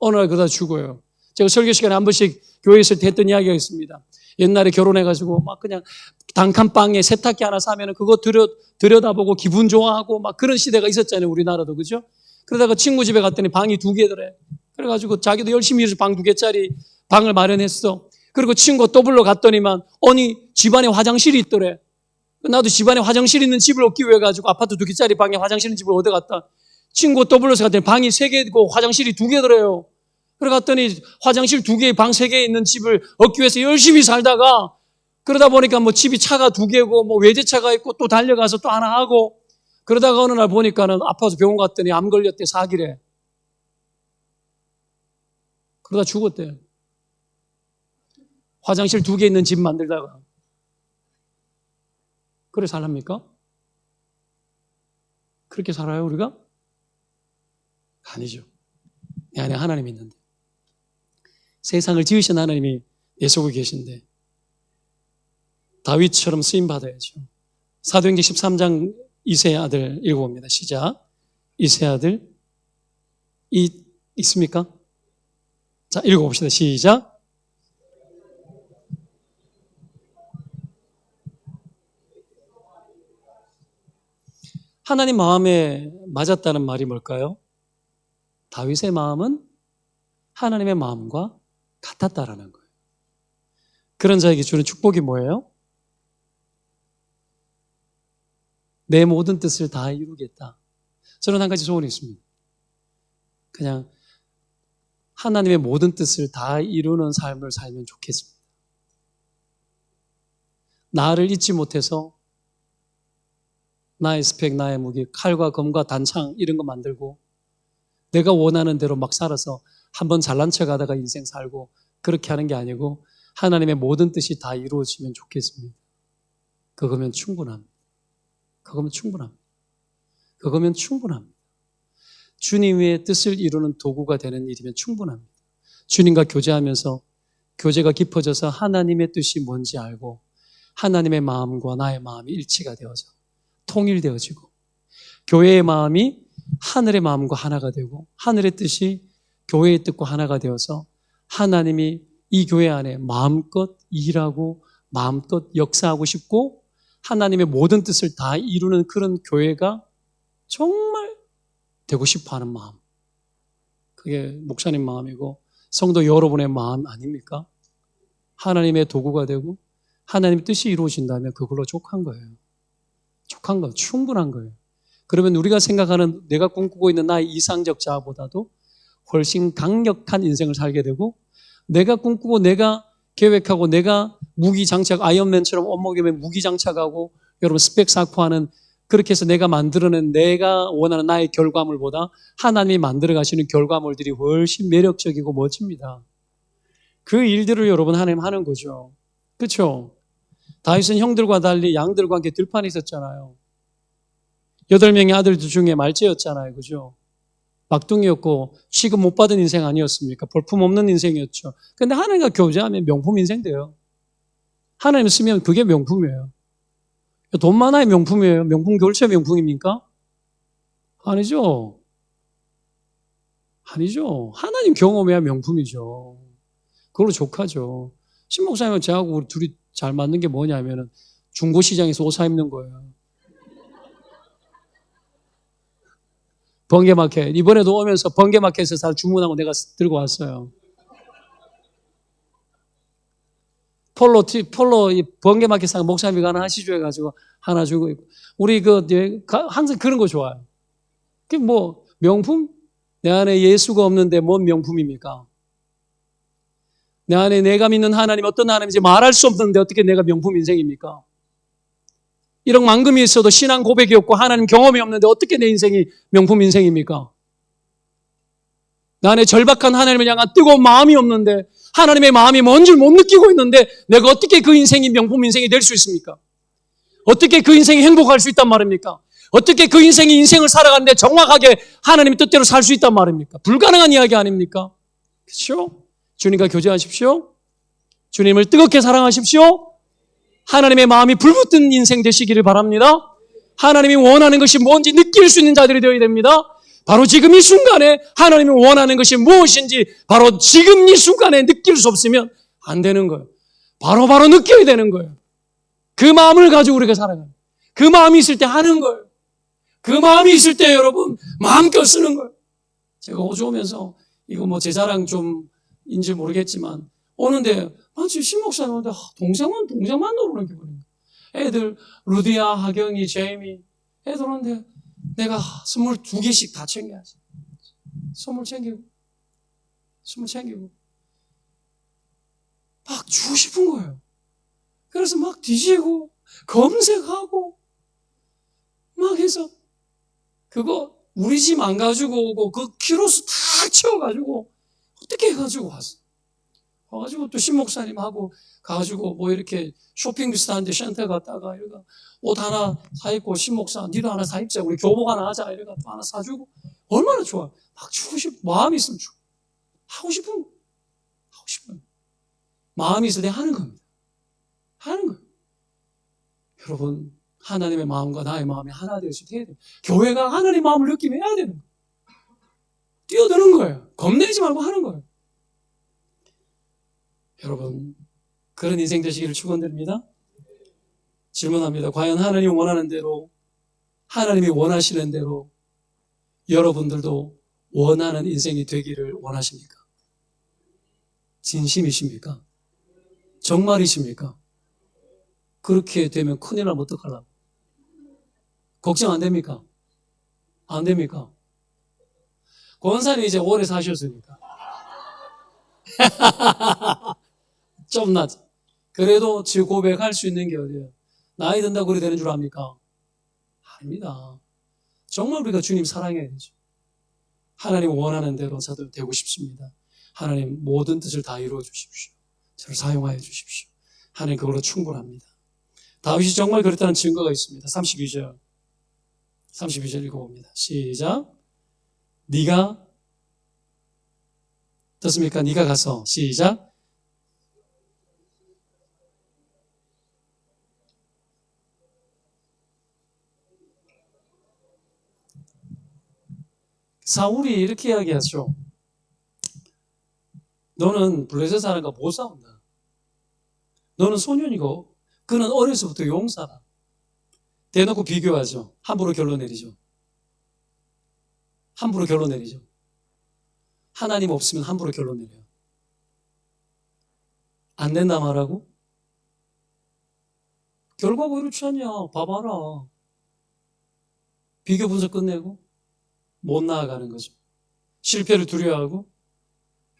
어느 날 그러다 죽어요. 제가 설교 시간에 한 번씩 교회에서 했던 이야기가 있습니다. 옛날에 결혼해가지고 막 그냥 단칸방에 세탁기 하나 사면은 그거 들여다보고 기분 좋아하고 막 그런 시대가 있었잖아요. 우리나라도. 그죠? 그러다가 친구 집에 갔더니 방이 2개더래. 그래가지고 자기도 열심히 일해서 방 2개짜리 방을 마련했어. 그리고 친구가 또 불러 갔더니만 아니 집안에 화장실이 있더래. 나도 집안에 화장실 있는 집을 얻기 위해 가지고 아파트 2개짜리 방에 화장실 있는 집을 얻어갔다. 친구가 또 불러서 갔더니 방이 3개고 화장실이 2개더래요. 그래 갔더니 화장실 2개, 방 3개 있는 집을 얻기 위해서 열심히 살다가 그러다 보니까 뭐 집이 차가 2개고 뭐 외제차가 있고 또 달려가서 또 하나 하고 그러다가 어느 날 보니까는 아파서 병원 갔더니 암 걸렸대. 4기래. 그러다 죽었대. 화장실 2개 있는 집 만들다가. 그래 살랍니까? 그렇게 살아요 우리가? 아니죠. 내 안에 하나님이 있는데. 세상을 지으신 하나님이 내 속에 계신데 다윗처럼 쓰임받아야죠. 사도행전 13장 이새의 아들 읽어봅니다. 시작. 이새의 아들 있습니까? 자, 읽어봅시다. 시작. 하나님 마음에 맞았다는 말이 뭘까요? 다윗의 마음은 하나님의 마음과 같았다라는 거예요. 그런 자에게 주는 축복이 뭐예요? 내 모든 뜻을 다 이루겠다. 저는 한 가지 소원이 있습니다. 그냥 하나님의 모든 뜻을 다 이루는 삶을 살면 좋겠습니다. 나를 잊지 못해서 나의 스펙, 나의 무기, 칼과 검과 단창 이런 거 만들고 내가 원하는 대로 막 살아서 한번 잘난 척 하다가 인생 살고 그렇게 하는 게 아니고 하나님의 모든 뜻이 다 이루어지면 좋겠습니다. 그거면 충분합니다. 그거면 충분합니다. 주님의 뜻을 이루는 도구가 되는 일이면 충분합니다. 주님과 교제하면서 교제가 깊어져서 하나님의 뜻이 뭔지 알고 하나님의 마음과 나의 마음이 일치가 되어서 통일되어지고 교회의 마음이 하늘의 마음과 하나가 되고 하늘의 뜻이 교회의 뜻과 하나가 되어서 하나님이 이 교회 안에 마음껏 일하고 마음껏 역사하고 싶고 하나님의 모든 뜻을 다 이루는 그런 교회가 정말 되고 싶어하는 마음. 그게 목사님 마음이고 성도 여러분의 마음 아닙니까? 하나님의 도구가 되고 하나님의 뜻이 이루어진다면 그걸로 족한 거예요. 족한 거, 충분한 거예요. 그러면 우리가 생각하는 내가 꿈꾸고 있는 나의 이상적 자아보다도 훨씬 강력한 인생을 살게 되고 내가 꿈꾸고 내가 계획하고 내가 무기 장착, 아이언맨처럼 온몸에 무기 장착하고 여러분 스펙 쌓고하는 그렇게 해서 내가 만들어낸 내가 원하는 나의 결과물보다 하나님이 만들어 가시는 결과물들이 훨씬 매력적이고 멋집니다. 그 일들을 여러분 하나님 하는 거죠. 그렇죠? 다윗은 형들과 달리 양들과 함께 들판에 있었잖아요. 8명의 아들들 중에 말째였잖아요. 그죠? 막둥이였고 취급 못 받은 인생 아니었습니까? 볼품없는 인생이었죠. 근데 하나님과 교제하면 명품 인생 돼요. 하나님 쓰면 그게 명품이에요. 돈 많아야 명품이에요. 명품 결제 명품입니까? 아니죠. 아니죠. 하나님 경험해야 명품이죠. 그걸로 족하죠. 신목사님은 저하고 우리 둘이 잘 맞는 게 뭐냐면은 중고시장에서 옷 사 입는 거예요. 번개마켓. 이번에도 오면서 번개마켓에서 잘 주문하고 내가 들고 왔어요. 폴로 번개마켓 상 목사님이 가는 하시죠 해가지고 하나 주고 있고. 우리 항상 그런 거 좋아요. 그 뭐, 명품? 내 안에 예수가 없는데 뭔 명품입니까? 내 안에 내가 믿는 하나님 어떤 하나님인지 말할 수 없는데 어떻게 내가 명품 인생입니까? 1억 만금이 있어도 신앙 고백이 없고 하나님 경험이 없는데 어떻게 내 인생이 명품 인생입니까? 내 안에 절박한 하나님을 향한 뜨거운 마음이 없는데 하나님의 마음이 뭔 줄 못 느끼고 있는데 내가 어떻게 그 인생이 명품 인생이 될 수 있습니까? 어떻게 그 인생이 행복할 수 있단 말입니까? 어떻게 그 인생이 인생을 살아가는데 정확하게 하나님의 뜻대로 살 수 있단 말입니까? 불가능한 이야기 아닙니까? 그렇죠? 주님과 교제하십시오. 주님을 뜨겁게 사랑하십시오. 하나님의 마음이 불붙은 인생 되시기를 바랍니다. 하나님이 원하는 것이 뭔지 느낄 수 있는 자들이 되어야 됩니다. 바로 지금 이 순간에 하나님이 원하는 것이 무엇인지 바로 지금 이 순간에 느낄 수 없으면 안 되는 거예요. 바로 느껴야 되는 거예요. 그 마음을 가지고 우리가 살아가요. 그 마음이 있을 때 하는 거예요. 그 마음이 있을 때 여러분 마음껏 쓰는 거예요. 제가 호주 오면서 이거 뭐 제 자랑 좀인지 모르겠지만 오는데 마치 신목사님 오는데 동생만 노르는 기분이에요. 애들 루디야, 하경이, 제이미 애들 오는데 내가 22개씩 다 챙겨야지. 선물 챙기고 막 주고 싶은 거예요. 그래서 막 뒤지고 검색하고 막 해서 그거 우리 집 안 가지고 오고 그 키로수 다 채워가지고 어떻게 해가지고 왔어. 와가지고 또 신목사님하고 가가지고 뭐 이렇게 쇼핑 비슷한데 센터 갔다가 이러가 옷 하나 사입고 신목사 니도 하나 사입자 우리 교복 하나 하자 이러가 또 하나 사주고 얼마나 좋아. 막 주고 마음이 있으면 주고 하고 싶으면 마음이 있을 때 하는 겁니다. 하는 거예요. 여러분 하나님의 마음과 나의 마음이 하나 되어서 해야 돼요. 교회가 하나님의 마음을 느끼면 해야 되는 거예요. 뛰어드는 거예요. 겁내지 말고 하는 거예요. 여러분 그런 인생 되시기를 축원드립니다. 질문합니다. 과연 하나님이 원하는 대로 하나님이 원하시는 대로 여러분들도 원하는 인생이 되기를 원하십니까? 진심이십니까? 정말이십니까? 그렇게 되면 큰일 나면 어떡하려고? 걱정 안 됩니까? 안 됩니까? 권사님 이제 오래 사셨으니까 좀 낫죠. 그래도 지 고백할 수 있는 게 어디예요? 나이 든다고 그래 되는 줄 압니까? 아닙니다. 정말 우리가 주님 사랑해야 되죠. 하나님 원하는 대로 저도 되고 싶습니다. 하나님 모든 뜻을 다 이루어 주십시오. 저를 사용하여 주십시오. 하나님 그걸로 충분합니다. 다윗이 정말 그랬다는 증거가 있습니다. 32절 읽어봅니다. 시작. 네가 어떻습니까? 네가 가서 시작. 사울이 이렇게 이야기하죠. 너는 블레셋 사람과 못 싸운다. 너는 소년이고 그는 어려서부터 용사다. 대놓고 비교하죠. 함부로 결론 내리죠. 하나님 없으면 함부로 결론 내려요. 안 된다 말하고? 결과가 왜 이렇지 않냐? 봐봐라. 비교 분석 끝내고 못 나아가는 거죠. 실패를 두려워하고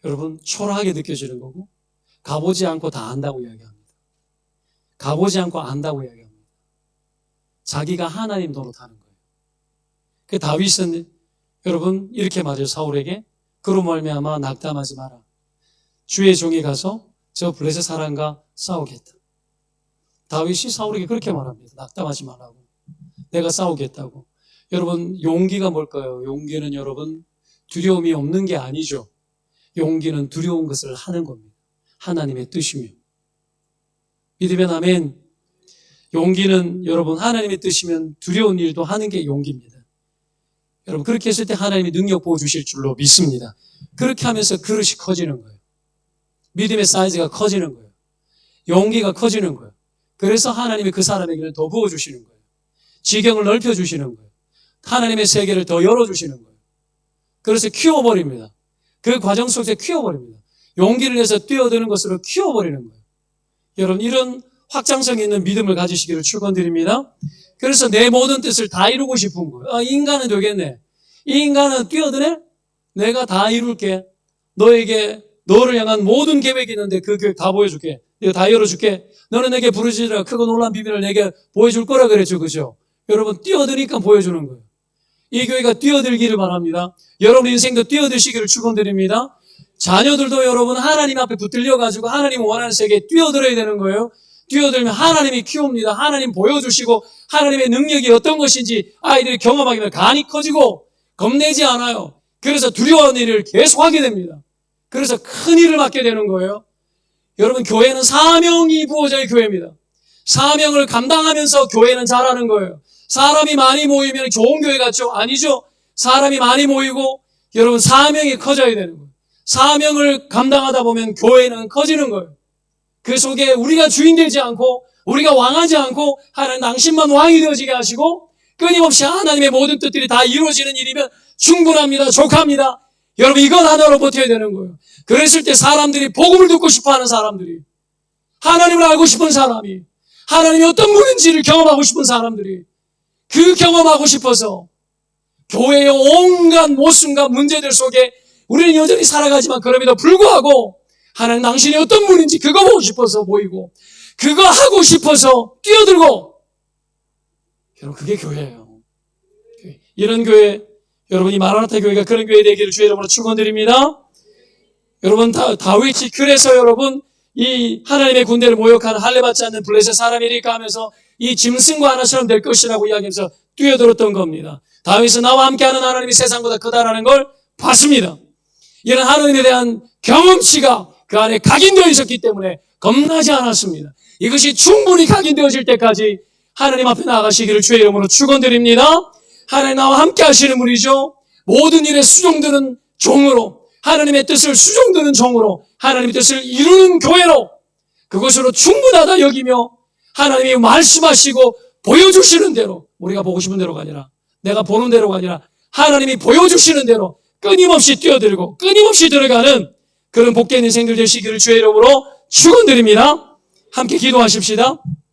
여러분 초라하게 느껴지는 거고 가보지 않고 다 안다고 이야기합니다. 가보지 않고 안다고 이야기합니다. 자기가 하나님 노릇하는 거예요. 그 다윗은 여러분 이렇게 말해요. 사울에게 그로 말미암아 낙담하지 마라. 주의 종이 가서 저 블레셋 사람과 싸우겠다. 다윗이 사울에게 그렇게 말합니다. 낙담하지 말라고. 내가 싸우겠다고. 여러분 용기가 뭘까요? 용기는 여러분 두려움이 없는 게 아니죠. 용기는 두려운 것을 하는 겁니다. 하나님의 뜻이며. 믿으면 아멘. 용기는 여러분 하나님의 뜻이면 두려운 일도 하는 게 용기입니다. 여러분 그렇게 했을 때 하나님이 능력 부어주실 줄로 믿습니다. 그렇게 하면서 그릇이 커지는 거예요. 믿음의 사이즈가 커지는 거예요. 용기가 커지는 거예요. 그래서 하나님이 그 사람에게는 더 부어주시는 거예요. 지경을 넓혀주시는 거예요. 하나님의 세계를 더 열어주시는 거예요. 그래서 키워버립니다. 그 과정 속에서 키워버립니다. 용기를 내서 뛰어드는 것으로 키워버리는 거예요. 여러분 이런 확장성 있는 믿음을 가지시기를 축원드립니다. 그래서 내 모든 뜻을 다 이루고 싶은 거예요. 이 인간은 되겠네. 이 인간은 뛰어드네? 내가 다 이룰게. 너를 향한 모든 계획이 있는데 그 계획 다 보여줄게. 내가 다 열어줄게. 너는 내게 부르짖으라. 크고 놀란 비밀을 내게 보여줄 거라 그랬죠. 그죠? 여러분 뛰어드니까 보여주는 거예요. 이 교회가 뛰어들기를 바랍니다. 여러분 인생도 뛰어드시기를 축원드립니다. 자녀들도 여러분 하나님 앞에 붙들려가지고 하나님 원하는 세계에 뛰어들어야 되는 거예요. 뛰어들면 하나님이 키웁니다. 하나님 보여주시고 하나님의 능력이 어떤 것인지 아이들이 경험하게 되면 간이 커지고 겁내지 않아요. 그래서 두려워하는 일을 계속하게 됩니다. 그래서 큰 일을 맡게 되는 거예요. 여러분 교회는 사명이 부어져야 교회입니다. 사명을 감당하면서 교회는 잘하는 거예요. 사람이 많이 모이면 좋은 교회 같죠? 아니죠. 사람이 많이 모이고 여러분 사명이 커져야 되는 거예요. 사명을 감당하다 보면 교회는 커지는 거예요. 그 속에 우리가 주인 되지 않고 우리가 왕하지 않고 하나님 당신만 왕이 되어지게 하시고 끊임없이 하나님의 모든 뜻들이 다 이루어지는 일이면 충분합니다. 족합니다. 여러분 이것 하나로 버텨야 되는 거예요. 그랬을 때 사람들이 복음을 듣고 싶어하는 사람들이 하나님을 알고 싶은 사람이 하나님이 어떤 분인지를 경험하고 싶은 사람들이 그 경험하고 싶어서 교회의 온갖 모순과 문제들 속에 우리는 여전히 살아가지만 그럼에도 불구하고 하나님 당신이 어떤 분인지 그거 보고 싶어서 모이고 그거 하고 싶어서 뛰어들고 여러분 그게 교회예요. 이런 교회 여러분이 마라나타 교회가 그런 교회 되기를 주의 이름으로 축원드립니다. 여러분 다윗이 그래서 여러분 이 하나님의 군대를 모욕하는 할례받지 않는 블레셋 사람이니까 하면서 이 짐승과 하나처럼 될 것이라고 이야기하면서 뛰어들었던 겁니다. 다윗은 나와 함께하는 하나님이 세상보다 크다라는 걸 봤습니다. 이런 하나님에 대한 경험치가 그 안에 각인되어 있었기 때문에 겁나지 않았습니다. 이것이 충분히 각인되어질 때까지 하나님 앞에 나가시기를 주의 이름으로 축원드립니다. 하나님 나와 함께 하시는 분이죠. 모든 일에 수종드는 종으로 하나님의 뜻을 수종드는 종으로 하나님의 뜻을 이루는 교회로 그것으로 충분하다 여기며 하나님이 말씀하시고 보여주시는 대로 우리가 보고 싶은 대로가 아니라 내가 보는 대로가 아니라 하나님이 보여주시는 대로 끊임없이 뛰어들고 끊임없이 들어가는 그런 복된 인생들 되시기를 주의 이름으로 축원드립니다. 함께 기도하십시다.